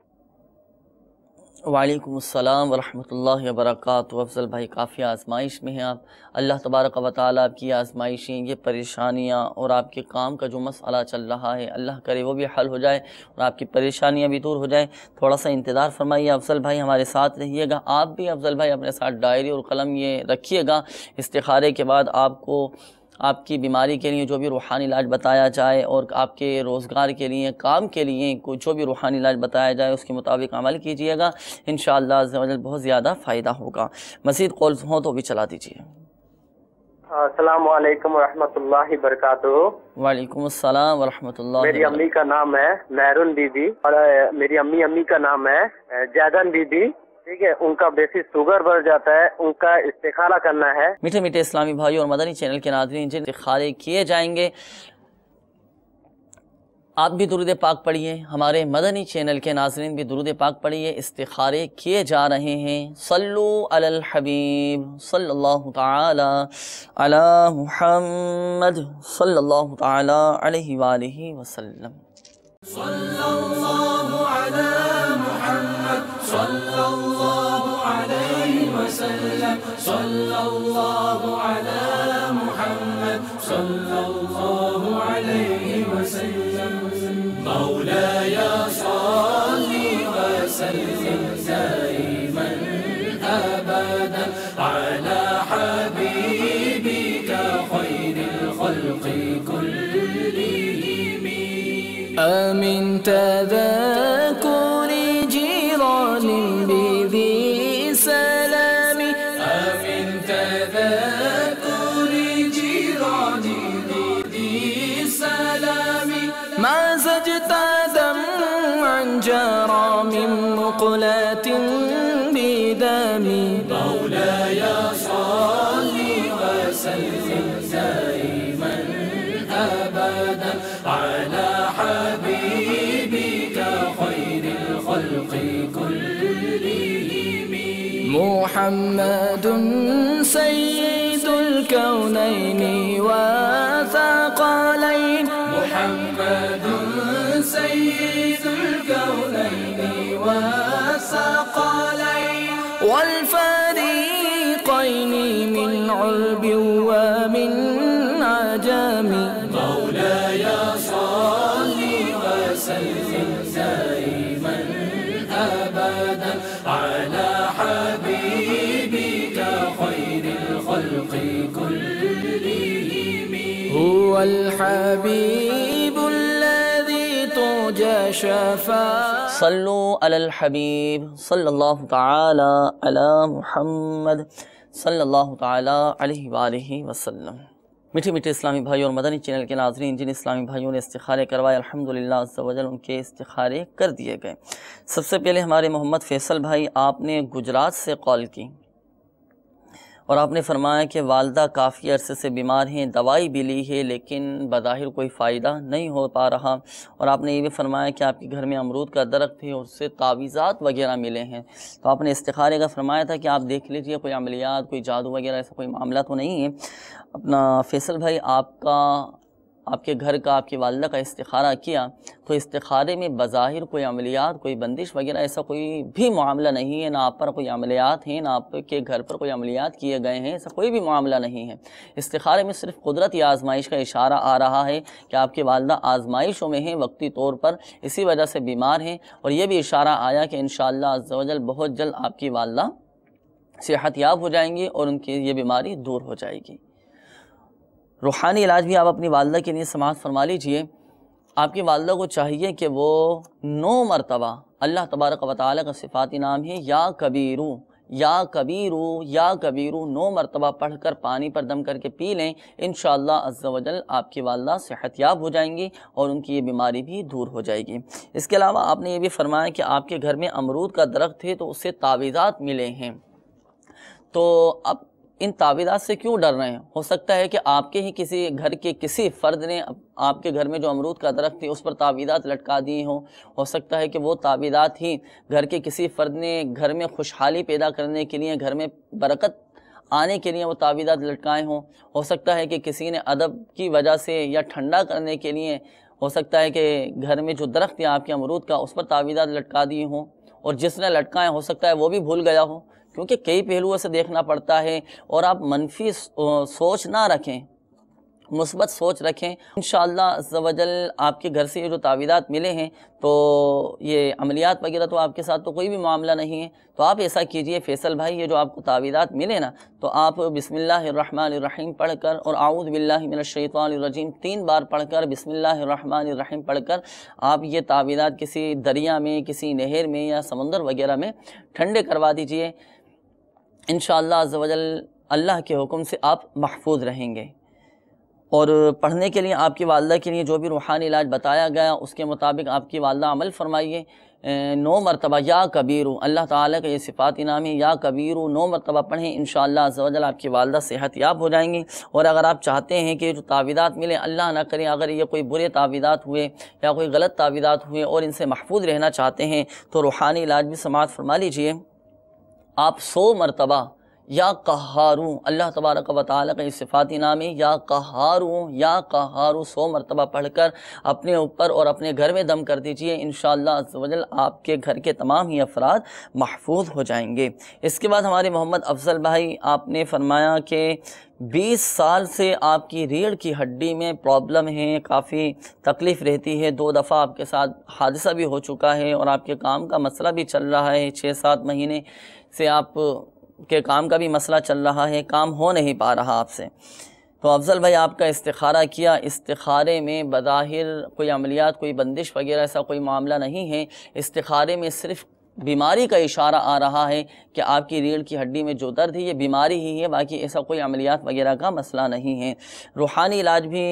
وعلیکم السلام ورحمۃ اللہ وبرکاتہ۔ افضل بھائی کافی آزمائش میں ہیں آپ، اللہ تبارک و تعالیٰ آپ کی آزمائشیں، یہ پریشانیاں اور آپ کے کام کا جو مسئلہ چل رہا ہے اللہ کرے وہ بھی حل ہو جائے اور آپ کی پریشانیاں بھی دور ہو جائیں۔ تھوڑا سا انتظار فرمائیے افضل بھائی، ہمارے ساتھ رہیے گا۔ آپ بھی افضل بھائی اپنے ساتھ ڈائری اور قلم یہ رکھیے گا، استخارے کے بعد آپ کو آپ کی بیماری کے لیے جو بھی روحانی علاج بتایا جائے اور آپ کے روزگار کے لیے، کام کے لیے جو بھی روحانی علاج بتایا جائے اس کے مطابق عمل کیجئے گا، انشاءاللہ عز و جل بہت زیادہ فائدہ ہوگا۔ مزید کالز ہوں تو بھی چلا دیجئے۔ السلام علیکم ورحمۃ اللہ وبرکاتہ۔ وعلیکم السلام ورحمۃ اللہ۔ میری امی کا نام ہے مہرون بی بی اور میری امی کا نام ہے جیدن بی بی، ٹھیک ہے، ان کا بیسی شوگر بڑھ جاتا ہے، ان کا استخارہ کرنا ہے۔ میٹھے میٹھے اسلامی بھائیوں اور مدنی چینل کے ناظرین، جن استخارے کیے جائیں گے آپ بھی درود پاک پڑھیے، ہمارے مدنی چینل کے ناظرین بھی درود پاک پڑھیے۔ استخارے کیے جا رہے ہیں، صلو علی الحبیب صلی اللہ تعالی علی محمد صلی اللہ تعالی علیہ وآلہ وسلم۔ صلی اللہ علی محمد صلی اللہ علیہ وسلم، صلی اللہ علی محمد صلی اللہ علیہ وسلم، مولاي صل وسلم دائما ابدا على حبيبك خير الخلق كلهم، من تذكر جيران بذي سلام، من تذكر جيران بذي سلام، ما زجت دمعا جرى من مقلاة بدم، مولاي صل وسلم دائما ابدا على حبيبك خير الخلق كلهم، محمد سيد الكونين وثقلين، محمد سيد الكونين والثقلين والفريقين من عرب ومن عجم، مولاي صل وسلم دائما ابدا على حبيبك خير الخلق كلهم، هو الحبيب الذي ترجى شفاعته، صلو علی الحبیب صلی اللہ تعالی علی محمد صلی اللہ تعالی علیہ وآلہ وسلم۔ میٹھے میٹھے اسلامی بھائی اور مدنی چینل کے ناظرین، جن اسلامی بھائیوں نے استخارے کروائے الحمدللہ عز و جل ان کے استخارے کر دیے گئے۔ سب سے پہلے ہمارے محمد فیصل بھائی، آپ نے گجرات سے کال کی اور آپ نے فرمایا کہ والدہ کافی عرصے سے بیمار ہیں، دوائی بھی لی ہے لیکن بظاہر کوئی فائدہ نہیں ہو پا رہا، اور آپ نے یہ بھی فرمایا کہ آپ کے گھر میں امرود کا درخت ہے اور اس سے تعویذات وغیرہ ملے ہیں، تو آپ نے استخارے کا فرمایا تھا کہ آپ دیکھ لیجئے کوئی عملیات، کوئی جادو وغیرہ ایسا کوئی معاملہ تو نہیں ہے۔ اپنا فیصل بھائی، آپ کے گھر کا، آپ کی والدہ کا استخارہ کیا، تو استخارے میں بظاہر کوئی عملیات، کوئی بندش وغیرہ ایسا کوئی بھی معاملہ نہیں ہے، نہ آپ پر کوئی عملیات ہیں، نہ آپ کے گھر پر کوئی عملیات کیے گئے ہیں، ایسا کوئی بھی معاملہ نہیں ہے۔ استخارے میں صرف قدرت یا آزمائش کا اشارہ آ رہا ہے کہ آپ کی والدہ آزمائشوں میں ہیں وقتی طور پر، اسی وجہ سے بیمار ہیں، اور یہ بھی اشارہ آیا کہ انشاءاللہ عز و جل بہت جلد آپ کی والدہ صحت یاب ہو جائیں گی اور ان کی یہ بیماری دور ہو جائے گی۔ روحانی علاج بھی آپ اپنی والدہ کے لیے سماعت فرما لیجئے۔ آپ کی والدہ کو چاہیے کہ وہ 9 مرتبہ اللہ تبارک و تعالی کا صفاتی نام ہے یا کبیرو یا کبیرو یا کبیرو 9 مرتبہ پڑھ کر پانی پر دم کر کے پی لیں، انشاءاللہ عز و جل آپ کی والدہ صحت یاب ہو جائیں گی اور ان کی یہ بیماری بھی دور ہو جائے گی۔ اس کے علاوہ آپ نے یہ بھی فرمایا کہ آپ کے گھر میں امرود کا درخت ہے تو اس سے تعویذات ملے ہیں، تو اب ان تعویذات سے کیوں ڈر رہے ہیں؟ ہو سکتا ہے کہ آپ کے ہی کسی گھر کے کسی فرد نے آپ کے گھر میں جو امرود کا درخت ہے اس پر تعویذات لٹکا دیے ہوں، ہو سکتا ہے کہ وہ تعویذات ہی گھر کے کسی فرد نے گھر میں خوشحالی پیدا کرنے کے لیے، گھر میں برکت آنے کے لیے وہ تعویذات لٹکائے ہوں، ہو سکتا ہے کہ کسی نے ادب کی وجہ سے یا ٹھنڈا کرنے کے لیے، ہو سکتا ہے کہ گھر میں جو درخت ہے آپ کے امرود کا اس پر تعویذات لٹکا دیے ہوں، اور جس نے لٹکائے ہو سکتا ہے وہ بھی بھول گیا ہو، کیونکہ کئی پہلوؤں سے دیکھنا پڑتا ہے۔ اور آپ منفی سوچ نہ رکھیں، مثبت سوچ رکھیں، انشاءاللہ عز و جل آپ کے گھر سے یہ جو تعویذات ملے ہیں تو یہ عملیات وغیرہ تو آپ کے ساتھ تو کوئی بھی معاملہ نہیں ہے، تو آپ ایسا کیجئے فیصل بھائی، یہ جو آپ کو تعویذات ملے نا تو آپ بسم اللہ الرحمن الرحیم پڑھ کر اور اعوذ باللہ من الشیطان الرجیم 3 بار پڑھ کر بسم اللہ الرحمن الرحیم پڑھ کر آپ یہ تعویذات کسی دریا میں، کسی نہر میں یا سمندر وغیرہ میں ٹھنڈے کروا دیجئے، انشاءاللہ عز و جل اللہ کے حکم سے آپ محفوظ رہیں گے۔ اور پڑھنے کے لیے آپ کی والدہ کے لیے جو بھی روحانی علاج بتایا گیا اس کے مطابق آپ کی والدہ عمل فرمائیے۔ 9 مرتبہ یا کبیرو، اللہ تعالیٰ کا یہ صفاتی نام ہے یا کبیرو، 9 مرتبہ پڑھیں، انشاءاللہ عز و جل آپ کی والدہ صحت یاب ہو جائیں گی۔ اور اگر آپ چاہتے ہیں کہ جو تعویذات ملے، اللہ نہ کرے اگر یہ کوئی برے تعویذات ہوئے یا کوئی غلط تعویذات ہوئے اور ان سے محفوظ رہنا چاہتے ہیں تو روحانی علاج بھی سماعت فرما لیجئے۔ آپ 100 مرتبہ یا قہاروں، اللہ تبارک و تعالیٰ کا یہ صفاتی نام ہے یا قہاروں یا قہاروں، 100 مرتبہ پڑھ کر اپنے اوپر اور اپنے گھر میں دم کر دیجئے، انشاءاللہ عز و جل آپ کے گھر کے تمام ہی افراد محفوظ ہو جائیں گے۔ اس کے بعد ہمارے محمد افضل بھائی، آپ نے فرمایا کہ 20 سال سے آپ کی ریڑھ کی ہڈی میں پرابلم ہے، کافی تکلیف رہتی ہے، 2 دفعہ آپ کے ساتھ حادثہ بھی ہو چکا ہے اور آپ کے کام کا مسئلہ بھی چل رہا ہے، 6-7 مہینے سے آپ کے کام کا بھی مسئلہ چل رہا ہے، کام ہو نہیں پا رہا آپ سے۔ تو افضل بھائی آپ کا استخارہ کیا، استخارے میں بظاہر کوئی عملیات، کوئی بندش وغیرہ ایسا کوئی معاملہ نہیں ہے، استخارے میں صرف بیماری کا اشارہ آ رہا ہے کہ آپ کی ریڑھ کی ہڈی میں جو درد ہے یہ بیماری ہی ہے، باقی ایسا کوئی عملیات وغیرہ کا مسئلہ نہیں ہے۔ روحانی علاج بھی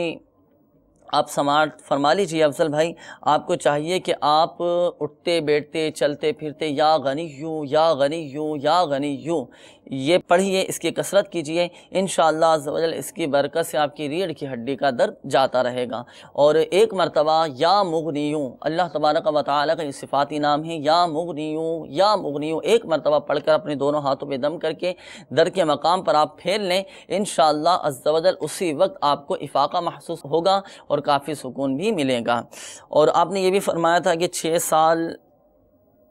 آپ سماعت فرما لیجیے افضل بھائی، آپ کو چاہیے کہ آپ اٹھتے بیٹھتے چلتے پھرتے یا غنیو یا غنیو یا غنیو یہ پڑھیے، اس کی کثرت کیجئے، انشاءاللہ عز و جل اس کی برکت سے آپ کی ریڑھ کی ہڈی کا درد جاتا رہے گا۔ اور 1 مرتبہ یا مغنیو، اللہ تبارک و تعالیٰ کا یہ صفاتی نام ہے یا مغنیو یا مغنیو، 1 مرتبہ پڑھ کر اپنے دونوں ہاتھوں پہ دم کر کے در کے مقام پر آپ پھیر لیں، انشاءاللہ عز و جل اسی وقت آپ کو افاقہ محسوس ہوگا اور کافی سکون بھی ملے گا۔ اور آپ نے یہ بھی فرمایا تھا کہ 6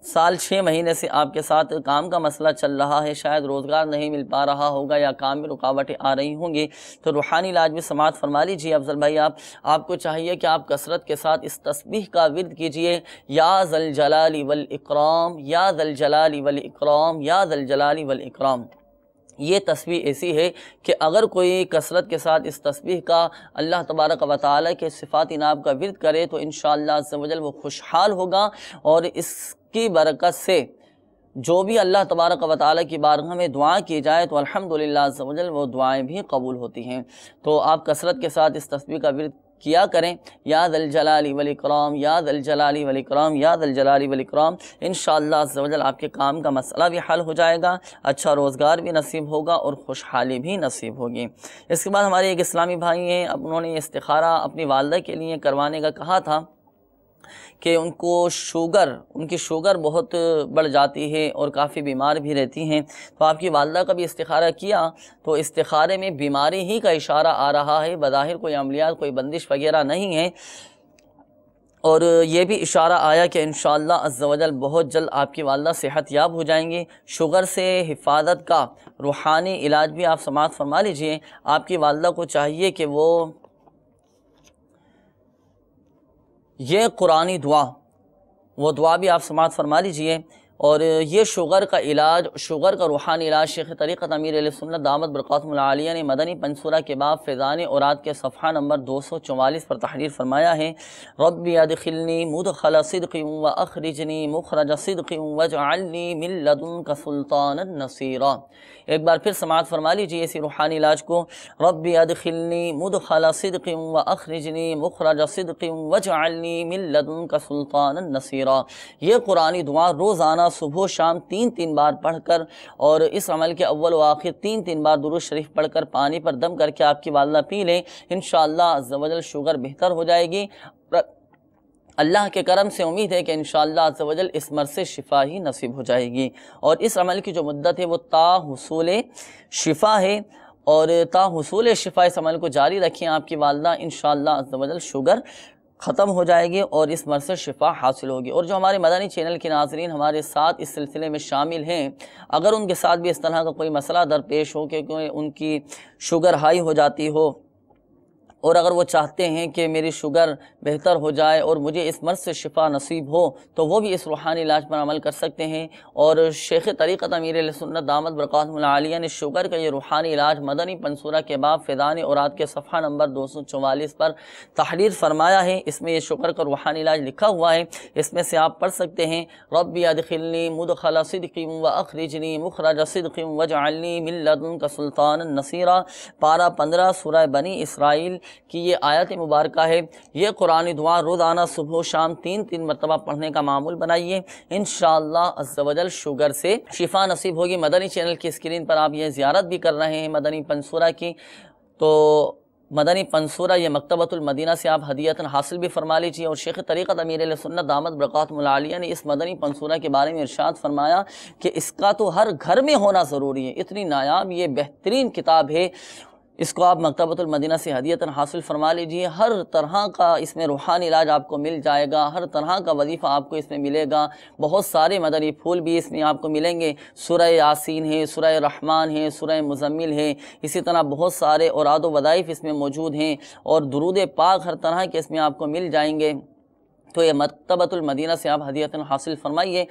سال 6 مہینے سے آپ کے ساتھ کام کا مسئلہ چل رہا ہے، شاید روزگار نہیں مل پا رہا ہوگا یا کام میں رکاوٹیں آ رہی ہوں گی، تو روحانی علاج بھی سماعت فرما لیجیے افضل بھائی۔ آپ کو چاہیے کہ آپ کثرت کے ساتھ اس تسبیح کا ورد کیجئے، یا ذا الجلال والاکرام یا ذا الجلال والاکرام یا ذا الجلال والاکرام۔ یہ تسبیح ایسی ہے کہ اگر کوئی کثرت کے ساتھ اس تسبیح کا اللہ تبارک و تعالیٰ کے صفاتی نام کا ورد کرے تو انشاءاللہ عز و جل وہ خوشحال ہوگا، اور اس کی برکت سے جو بھی اللہ تبارک و تعالیٰ کی بارگاہ میں دعا کی جائے تو الحمدللہ عز و جل وہ دعائیں بھی قبول ہوتی ہیں۔ تو آپ کثرت کے ساتھ اس تسبیح کا ورد کیا کریں، یا ذا الجلال والاکرام یا ذا الجلال والاکرام یا ذا الجلال والاکرام، انشاءاللہ عز و جل آپ کے کام کا مسئلہ بھی حل ہو جائے گا، اچھا روزگار بھی نصیب ہوگا اور خوشحالی بھی نصیب ہوگی۔ اس کے بعد ہمارے ایک اسلامی بھائی ہیں، انہوں نے استخارہ اپنی والدہ کے لیے کروانے کا کہا تھا، کہ ان کی شوگر بہت بڑھ جاتی ہے اور کافی بیمار بھی رہتی ہیں، تو آپ کی والدہ کا بھی استخارہ کیا تو استخارے میں بیماری ہی کا اشارہ آ رہا ہے، بظاہر کوئی عملیات کوئی بندش وغیرہ نہیں ہے، اور یہ بھی اشارہ آیا کہ انشاءاللہ عز و جل بہت جلد آپ کی والدہ صحت یاب ہو جائیں گی۔ شوگر سے حفاظت کا روحانی علاج بھی آپ سماعت فرما لیجئے۔ آپ کی والدہ کو چاہیے کہ وہ یہ قرآنی دعا بھی آپ سماعت فرما لیجئے، اور یہ شوگر کا علاج، شوگر کا روحانی علاج شیخ طریقت امیر اہل سنت دامت برکاتہم العالیہ نے مدنی پنسورہ کے باب فیضان اوراد کے صفحہ نمبر 244 پر تحریر فرمایا ہے، ربی ادخلنی مدخل صدق واخرجنی مخرج صدق واجعلنی من لدنک سلطانا نصیرا۔ ایک بار پھر سماعت فرما لیجیے اسی روحانی علاج کو، ربی ادخلنی مدخل صدق واخرجنی مخرج صدق واجعلنی من لدنک سلطانا نصیرا۔ یہ قرآنی دعا روزانہ صبح و شام 3 بار پڑھ کر، اور اس عمل کے اول و آخر 3 بار درود شریف پڑھ کر پانی پر دم کر کے آپ کی والدہ پی لیں، انشاءاللہ عز و جل شوگر بہتر ہو جائے گی۔ اللہ کے کرم سے امید ہے کہ انشاءاللہ عز و جل اس مرض سے شفا ہی نصیب ہو جائے گی، اور اس عمل کی جو مدت ہے وہ تا حصول شفا ہے، اور تا حصول شفا اس عمل کو جاری رکھیں آپ کی والدہ، انشاءاللہ عز و جل شوگر ختم ہو جائے گی اور اس مرض سے شفا حاصل ہوگی۔ اور جو ہمارے مدنی چینل کے ناظرین ہمارے ساتھ اس سلسلے میں شامل ہیں، اگر ان کے ساتھ بھی اس طرح کا کوئی مسئلہ درپیش ہو کہ ان کی شوگر ہائی ہو جاتی ہو، اور اگر وہ چاہتے ہیں کہ میری شوگر بہتر ہو جائے اور مجھے اس مرض سے شفا نصیب ہو، تو وہ بھی اس روحانی علاج پر عمل کر سکتے ہیں۔ اور شیخ طریقت امیر اہل سنت دامت برکاتہم العالیہ نے شوگر کا یہ روحانی علاج مدنی پنسورہ کے باب فیضان اوراد کے صفحہ نمبر 244 پر تحریر فرمایا ہے۔ اس میں یہ شوگر کا روحانی علاج لکھا ہوا ہے، اس میں سے آپ پڑھ سکتے ہیں، ربی ادخلنی مدخل صدق واخرجنی مخرج صدق واجعلنی من لدنک سلطانا نصیرا، پارہ 15 سورہ بنی اسرائیل کی یہ آیت مبارکہ ہے۔ یہ قرآنی دعا روزانہ صبح و شام 3 مرتبہ پڑھنے کا معمول بنائیے، انشاءاللہ عز و جل شوگر سے شفا نصیب ہوگی۔ مدنی چینل کی اسکرین پر آپ یہ زیارت بھی کر رہے ہیں مدنی پنسورہ کی، تو مدنی پنسورہ یہ مکتبۃ المدینہ سے آپ ہدیتاً حاصل بھی فرما لیجیے۔ اور شیخ طریقت امیر اہل سنت دامت برکاتہم العالیہ نے اس مدنی پنسورہ کے بارے میں ارشاد فرمایا کہ اس کا تو ہر گھر میں ہونا ضروری ہے، اتنی نایاب یہ بہترین کتاب ہے، اس کو آپ مکتبۃ المدینہ سے ہدیتاً حاصل فرما لیجئے۔ ہر طرح کا اس میں روحانی علاج آپ کو مل جائے گا، ہر طرح کا وظیفہ آپ کو اس میں ملے گا، بہت سارے مدنی پھول بھی اس میں آپ کو ملیں گے، سورہ یاسین ہے، سورہ رحمان ہے، سورہ مزمل ہے، اسی طرح بہت سارے اوراد و وظائف اس میں موجود ہیں، اور درود پاک ہر طرح کے اس میں آپ کو مل جائیں گے۔ تو یہ مکتبۃ المدینہ سے آپ ہدیتاً حاصل فرمائیے۔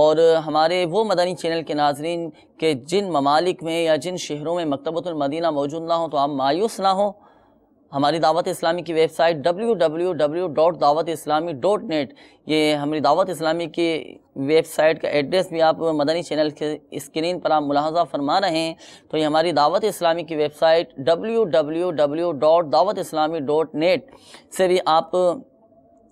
اور ہمارے وہ مدنی چینل کے ناظرین کہ جن ممالک میں یا جن شہروں میں مکتبۃ المدینہ موجود نہ ہو تو آپ مایوس نہ ہوں، ہماری دعوت اسلامی کی ویب سائٹ www.dawatislami.net، یہ ہماری دعوت اسلامی کی ویب سائٹ کا ایڈریس بھی آپ مدنی چینل کے اسکرین پر آپ ملاحظہ فرما رہے ہیں، تو یہ ہماری دعوت اسلامی کی ویب سائٹ www.dawatislami.net سے بھی آپ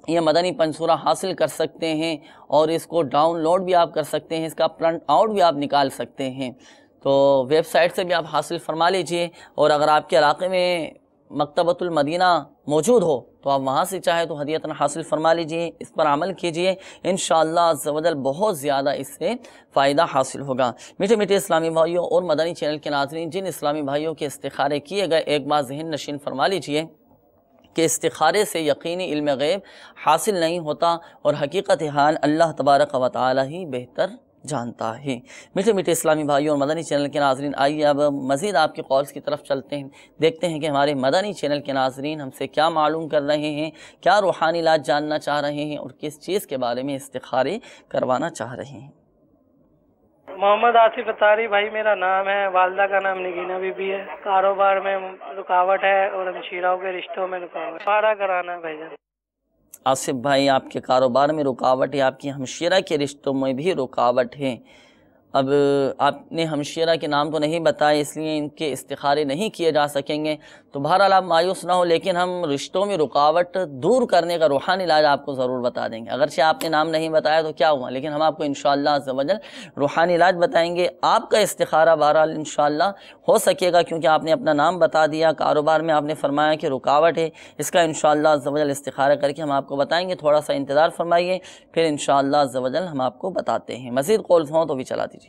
یہ مدنی پنسورہ حاصل کر سکتے ہیں، اور اس کو ڈاؤن لوڈ بھی آپ کر سکتے ہیں، اس کا پرنٹ آؤٹ بھی آپ نکال سکتے ہیں، تو ویب سائٹ سے بھی آپ حاصل فرما لیجئے۔ اور اگر آپ کے علاقے میں مکتبۃ المدینہ موجود ہو تو آپ وہاں سے چاہے تو ہدیتاً حاصل فرما لیجئے، اس پر عمل کیجئے، انشاءاللہ عز و جل بہت زیادہ اس سے فائدہ حاصل ہوگا۔ میٹھے میٹھے اسلامی بھائیوں اور مدنی چینل کے ناظرین، جن اسلامی بھائیوں کے استخارے کیے گئے، ایک بات ذہن نشین فرما لیجئے کہ استخارے سے یقینی علم غیب حاصل نہیں ہوتا، اور حقیقت حال اللہ تبارک و تعالی ہی بہتر جانتا ہے۔ میٹھے میٹھے اسلامی بھائیوں اور مدنی چینل کے ناظرین، آئیے اب مزید آپ کے کالز کی طرف چلتے ہیں، دیکھتے ہیں کہ ہمارے مدنی چینل کے ناظرین ہم سے کیا معلوم کر رہے ہیں، کیا روحانی علاج جاننا چاہ رہے ہیں، اور کس چیز کے بارے میں استخارے کروانا چاہ رہے ہیں۔ محمد آصف اتاری بھائی میرا نام ہے، والدہ کا نام نگینہ بی بی ہے، کاروبار میں رکاوٹ ہے اور ہمشیراؤں کے رشتوں میں رکاوٹ، پارا کرانا ہے بھائی جان۔ آصف بھائی، آپ کے کاروبار میں رکاوٹ ہے، آپ کی ہمشیرہ کے رشتوں میں بھی رکاوٹ ہے، اب آپ نے ہمشیرہ کے نام تو نہیں بتائے، اس لیے ان کے استخارے نہیں کیے جا سکیں گے، تو بہرحال آپ مایوس نہ ہو، لیکن ہم رشتوں میں رکاوٹ دور کرنے کا روحانی علاج آپ کو ضرور بتا دیں گے۔ اگرچہ آپ نے نام نہیں بتایا تو کیا ہوا، لیکن ہم آپ کو انشاءاللہ عز و جل روحانی علاج بتائیں گے۔ آپ کا استخارہ بہرحال انشاءاللہ ہو سکے گا، کیونکہ آپ نے اپنا نام بتا دیا، کاروبار میں آپ نے فرمایا کہ رکاوٹ ہے، اس کا انشاءاللہ عز و جل استخارہ کر کے ہم آپ کو بتائیں گے۔ تھوڑا سا انتظار فرمائیے، پھر انشاءاللہ عز و جل ہم آپ کو بتاتے ہیں۔ مزید کالز ہوں تو بھی چلا دیجیے۔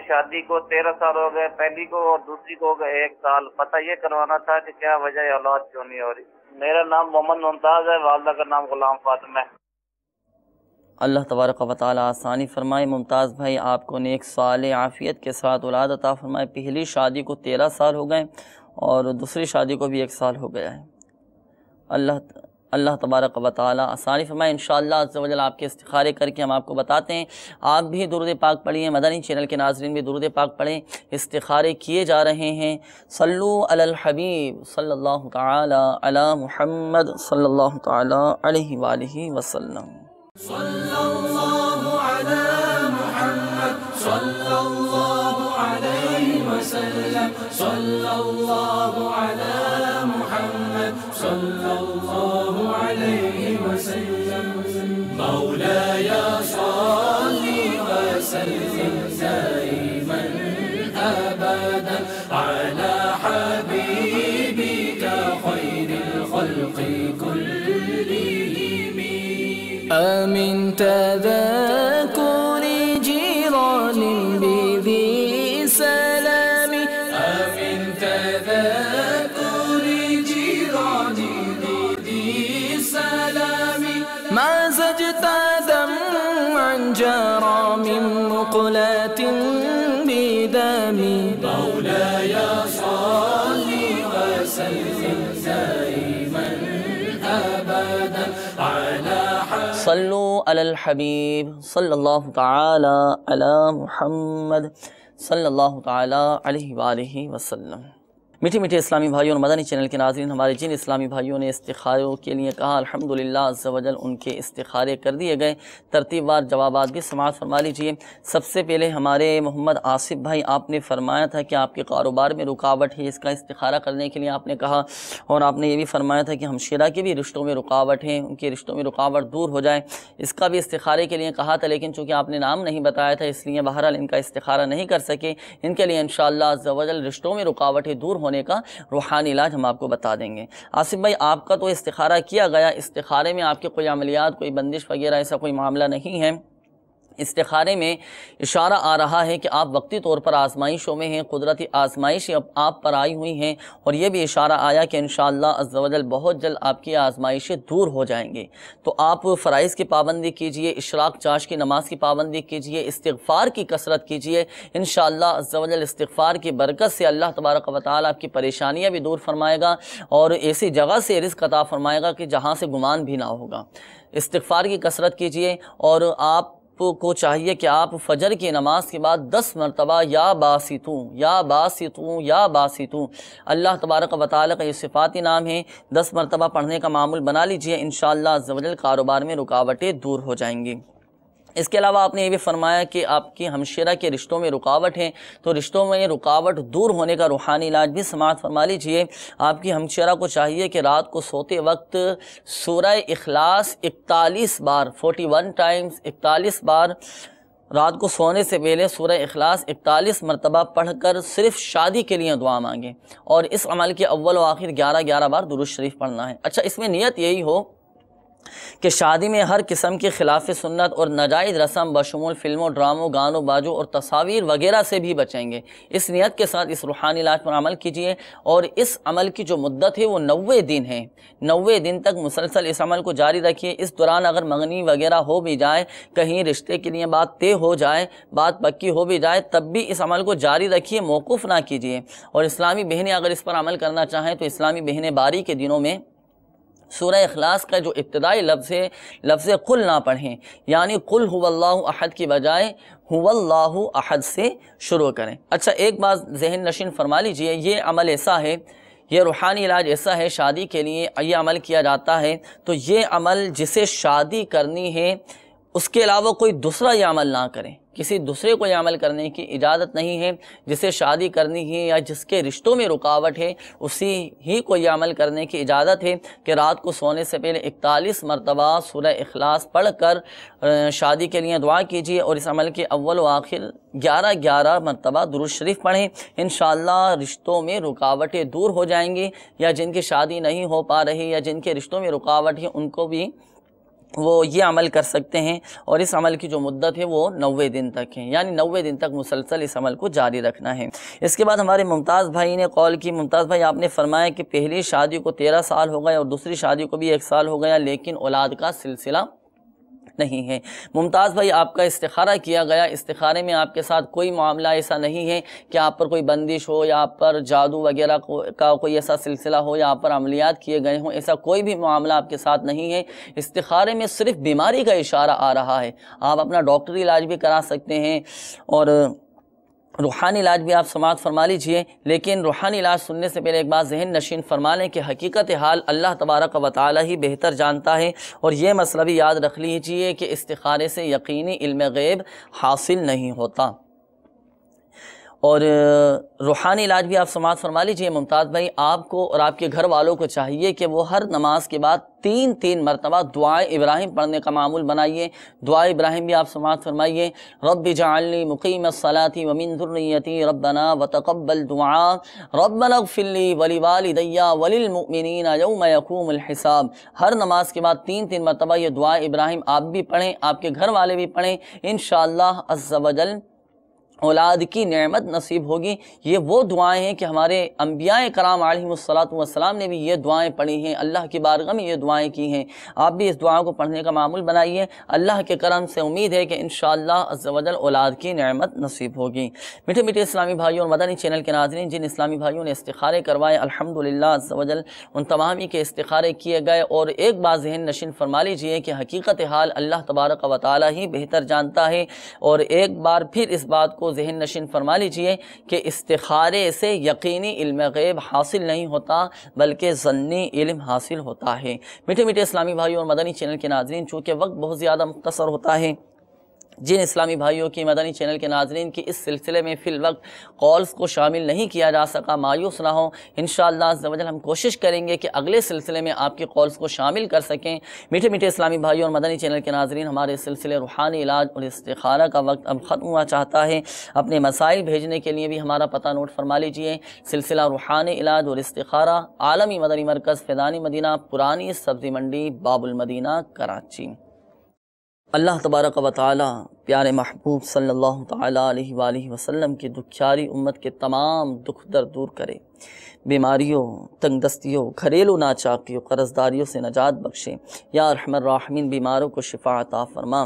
شادی کو 13 سال ہو گئے، پہلی کو اور دوسری کو ہو گئے 1 سال۔ پتہ یہ کروانا تھا کہ کیا وجہ ہے اولاد کیوں نہیں ہو رہی۔ میرا نام محمد ممتاز ہے، والدہ کا نام غلام فاطمہ ہے۔ اللہ تبارک و تعالی آسانی فرمائے۔ ممتاز بھائی آپ کو نیک صالح عافیت کے ساتھ اولاد عطا فرمائے۔ پہلی شادی کو 13 سال ہو گئے اور دوسری شادی کو بھی 1 سال ہو گیا ہے۔ اللہ تبارک و تعالی آسانی فرمائے۔ انشاءاللہ عز و جل آپ کے استخارے کر کے ہم آپ کو بتاتے ہیں۔ آپ بھی درود پاک پڑھیں، مدنی چینل کے ناظرین بھی درود پاک پڑھیں۔ استخارے کیے جا رہے ہیں۔ صلو علی الحبیب صلی اللہ تعالی علی محمد صلی اللہ تعالی علیہ وآلہ وسلم۔ صلی اللہ علی محمد صلی اللہ علیہ وسلم، صلی اللہ علی محمد صلی اللہ علیہ وسلم۔ مولاي صل وسلم دائما ابدا على حبيبك خير الخلق كلهم۔ من تذكر جيران بذي سلام، من تذكر جيران بذي سلام، ما زجت دمعا جرى من مقلاة بدم. مولاي صل وسلم دائما ابدا على صلو علی الحبیب صلی اللہ تعالی علی محمد صلی اللہ تعالی علیہ وآلہ وسلم۔ میٹھے میٹھے اسلامی بھائیوں اور مدنی چینل کے ناظرین، ہمارے جن اسلامی بھائیوں نے استخاروں کے لیے کہا الحمدللہ عز و جل ان کے استخارے کر دیے گئے۔ ترتیب وار جوابات بھی سماعت فرما لیجئے۔ سب سے پہلے ہمارے محمد آصف بھائی، آپ نے فرمایا تھا کہ آپ کے کاروبار میں رکاوٹ ہے، اس کا استخارہ کرنے کے لیے آپ نے کہا، اور آپ نے یہ بھی فرمایا تھا کہ ہمشیرہ کے بھی رشتوں میں رکاوٹ ہے، ان کے رشتوں میں رکاوٹ دور ہو جائے، اس کا بھی استخارے کے لیے کہا تھا، لیکن چونکہ آپ نے نام نہیں بتایا تھا اس لیے بہرحال ان کا استخارہ نہیں کر سکے۔ ان کے لیے انشاءاللہ عز و جل رشتوں میں رکاوٹیں دور ہونے کا روحانی علاج ہم آپ کو بتا دیں گے۔ آصف بھائی آپ کا تو استخارہ کیا گیا، استخارے میں آپ کے کوئی عملیات، کوئی بندش وغیرہ ایسا کوئی معاملہ نہیں ہے۔ استخارے میں اشارہ آ رہا ہے کہ آپ وقتی طور پر آزمائشوں میں ہیں، قدرتی آزمائشیں آپ پر آئی ہوئی ہیں، اور یہ بھی اشارہ آیا کہ انشاءاللہ عز و جل بہت جلد آپ کی آزمائشیں دور ہو جائیں گے۔ تو آپ فرائض کی پابندی کیجئے، اشراق چاش کی نماز کی پابندی کیجئے، استغفار کی کثرت کیجئے۔ انشاءاللہ عز و جل استغفار کی برکت سے اللہ تبارک و تعالیٰ آپ کی پریشانیاں بھی دور فرمائے گا، اور ایسی جگہ سے رزق عطا فرمائے گا کہ جہاں سے گمان بھی نہ ہوگا۔ استغفار کی کثرت کیجئے، اور آپ کو چاہیے کہ آپ فجر کی نماز کے بعد 10 مرتبہ یا باسطوں یا باسطوں یا باسطوں، اللہ تبارک و تعالیٰ کا یہ صفاتی نام ہے، 10 مرتبہ پڑھنے کا معمول بنا لیجئے۔ انشاءاللہ عز و جل کاروبار میں رکاوٹیں دور ہو جائیں گی۔ اس کے علاوہ آپ نے یہ بھی فرمایا کہ آپ کی ہمشیرہ کے رشتوں میں رکاوٹ ہے، تو رشتوں میں رکاوٹ دور ہونے کا روحانی علاج بھی سماعت فرما لیجئے۔ آپ کی ہمشیرہ کو چاہیے کہ رات کو سوتے وقت سورہ اخلاص 41 بار 41 ٹائمز 41 بار رات کو سونے سے پہلے سورہ اخلاص 41 مرتبہ پڑھ کر صرف شادی کے لیے دعا مانگیں، اور اس عمل کے اول و آخر 11 بار درود شریف پڑھنا ہے۔ اچھا، اس میں نیت یہی ہو کہ شادی میں ہر قسم کے خلاف سنت اور ناجائز رسم بشمول فلموں، ڈراموں، گانوں باجوں اور تصاویر وغیرہ سے بھی بچیں گے۔ اس نیت کے ساتھ اس روحانی علاج پر عمل کیجئے، اور اس عمل کی جو مدت ہے وہ 90 دن ہے۔ 90 دن تک مسلسل اس عمل کو جاری رکھیے۔ اس دوران اگر منگنی وغیرہ ہو بھی جائے، کہیں رشتے کے لیے بات طے ہو جائے، بات پکی ہو بھی جائے، تب بھی اس عمل کو جاری رکھیے، موقوف نہ کیجئے۔ اور اسلامی بہنیں اگر اس پر عمل کرنا چاہیں تو اسلامی بہنیں باری کے دنوں میں سورہ اخلاص کا جو ابتدائی لفظ ہے، لفظ قل نہ پڑھیں، یعنی قل هو اللہ احد کی بجائے هو اللہ احد سے شروع کریں۔ اچھا، ایک بات ذہن نشین فرما لیجئے، یہ عمل ایسا ہے، یہ روحانی علاج ایسا ہے، شادی کے لیے یہ عمل کیا جاتا ہے، تو یہ عمل جسے شادی کرنی ہے اس کے علاوہ کوئی دوسرا یہ عمل نہ کریں، کسی دوسرے کو یہ عمل کرنے کی اجازت نہیں ہے۔ جسے شادی کرنی ہے یا جس کے رشتوں میں رکاوٹ ہے اسی ہی کو یہ عمل کرنے کی اجازت ہے کہ رات کو سونے سے پہلے 41 مرتبہ سورہ اخلاص پڑھ کر شادی کے لیے دعا کیجیے، اور اس عمل کے اول و آخر 11 مرتبہ درود شریف پڑھیں۔ انشاءاللہ رشتوں میں رکاوٹیں دور ہو جائیں گی، یا جن کی شادی نہیں ہو پا رہی یا جن کے رشتوں میں رکاوٹ ہے ان کو بھی وہ یہ عمل کر سکتے ہیں، اور اس عمل کی جو مدت ہے وہ 90 دن تک ہے، یعنی 90 دن تک مسلسل اس عمل کو جاری رکھنا ہے۔ اس کے بعد ہمارے ممتاز بھائی نے کال کی۔ ممتاز بھائی، آپ نے فرمایا کہ پہلی شادی کو 13 سال ہو گئے اور دوسری شادی کو بھی 1 سال ہو گیا، لیکن اولاد کا سلسلہ نہیں ہے۔ ممتاز بھائی، آپ کا استخارہ کیا گیا، استخارے میں آپ کے ساتھ کوئی معاملہ ایسا نہیں ہے کہ آپ پر کوئی بندش ہو یا آپ پر جادو وغیرہ کا کوئی ایسا سلسلہ ہو یا آپ پر عملیات کیے گئے ہوں، ایسا کوئی بھی معاملہ آپ کے ساتھ نہیں ہے۔ استخارے میں صرف بیماری کا اشارہ آ رہا ہے۔ آپ اپنا ڈاکٹری علاج بھی کرا سکتے ہیں اور روحانی علاج بھی آپ سماعت فرما لیجئے، لیکن روحانی علاج سننے سے پہلے ایک بات ذہن نشین فرما لیں کہ حقیقت حال اللہ تبارک و تعالی ہی بہتر جانتا ہے، اور یہ مسئلہ بھی یاد رکھ لیجئے کہ استخارے سے یقینی علم غیب حاصل نہیں ہوتا۔ اور روحانی علاج بھی آپ سماعت فرما لیجئے۔ ممتاز بھائی، آپ کو اور آپ کے گھر والوں کو چاہیے کہ وہ ہر نماز کے بعد 3 مرتبہ دعائے ابراہیم پڑھنے کا معمول بنائیے۔ دعائے ابراہیم بھی آپ سماعت فرمائیے۔ رب اجعلنی مقیم الصلاۃ ومن ذریتی ربنا وتقبل دعاء ربنا اغفر لی ولوالدی وللمؤمنین یوم یقوم الحساب۔ ہر نماز کے بعد 3 مرتبہ یہ دعائے ابراہیم آپ بھی پڑھیں، آپ کے گھر والے بھی پڑھیں، انشاءاللہ عز وجل اولاد کی نعمت نصیب ہوگی۔ یہ وہ دعائیں ہیں کہ ہمارے انبیاء کرام علیہم الصلاۃ نے بھی یہ دعائیں پڑھی ہیں، اللہ کی بارگاہ میں یہ دعائیں کی ہیں۔ آپ بھی اس دعا کو پڑھنے کا معمول بنائیے۔ اللہ کے کرم سے امید ہے کہ انشاءاللہ عز و جل اولاد کی نعمت نصیب ہوگی۔ میٹھے میٹھے اسلامی بھائیوں اور مدنی چینل کے ناظرین، جن اسلامی بھائیوں نے استخارے کروائے الحمدللہ عز و جل ان تمام ہی کے استخارے کیے گئے، اور ایک بات ذہن نشین فرما لیجئے کہ حقیقت حال اللہ تبارک و تعالی ہی بہتر جانتا ہے، اور ایک بار پھر اس بات کو ذہن نشین فرما لیجئے کہ استخارے سے یقینی علم غیب حاصل نہیں ہوتا بلکہ ظنی علم حاصل ہوتا ہے۔ میٹھے میٹھے اسلامی بھائیوں اور مدنی چینل کے ناظرین، چونکہ وقت بہت زیادہ مختصر ہوتا ہے، جن اسلامی بھائیوں کی مدنی چینل کے ناظرین کی اس سلسلے میں فی الوقت کالز کو شامل نہیں کیا جا سکا، مایوس نہ ہوں، انشاءاللہ عز و جل ہم کوشش کریں گے کہ اگلے سلسلے میں آپ کی کالز کو شامل کر سکیں۔ میٹھے میٹھے اسلامی بھائیوں اور مدنی چینل کے ناظرین، ہمارے سلسلے روحانی علاج اور استخارہ کا وقت اب ختم ہوا چاہتا ہے۔ اپنے مسائل بھیجنے کے لیے بھی ہمارا پتہ نوٹ فرما لیجئے۔ سلسلہ روحانی علاج اور استخارہ، عالمی مدنی مرکز فیضانی مدینہ، پرانی سبزی منڈی، باب المدینہ، کراچی۔ اللہ تبارک و تعالی پیارے محبوب صلی اللہ تعالی علیہ وآلہ وسلم کی دکھیاری امت کے تمام دکھ درد دور کرے، بیماریوں، تنگ دستیوں، گھریلو ناچاکیوں، قرض داریوں سے نجات بخشے۔ یا ارحم الراحمین بیماروں کو شفا عطا فرما۔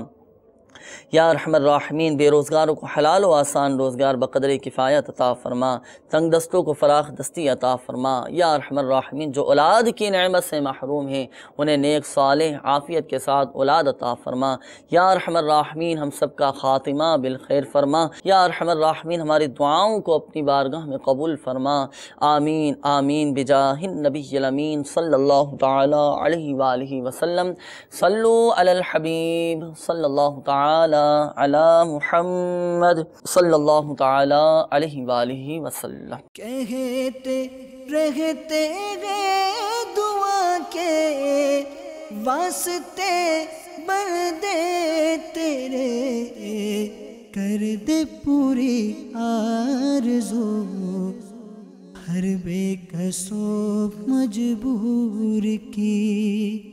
یا ارحم الراحمین بے روزگاروں کو حلال و آسان روزگار بقدر کفایت عطا فرما، تنگ دستوں کو فراخ دستی عطا فرما۔ یا ارحم الراحمین جو اولاد کی نعمت سے محروم ہیں انہیں نیک صالح عافیت کے ساتھ اولاد عطا فرما۔ یا ارحم الراحمین ہم سب کا خاتمہ بالخیر فرما۔ یا ارحم الراحمین ہماری دعاؤں کو اپنی بارگاہ میں قبول فرما۔ آمین آمین بجاہ النبی الامین صلی اللہ تعالی علیہ وآلہ وسلم۔ صلو علی الحبیب صلی اللہ تعالی علی محمد صلی اللہ تعالی علیہ وآلہ وسلم۔ کہتے رہتے گئے دعا کے واسطے بندے تیرے، کر دے پوری آرزو ہر بے کسو مجبور کی۔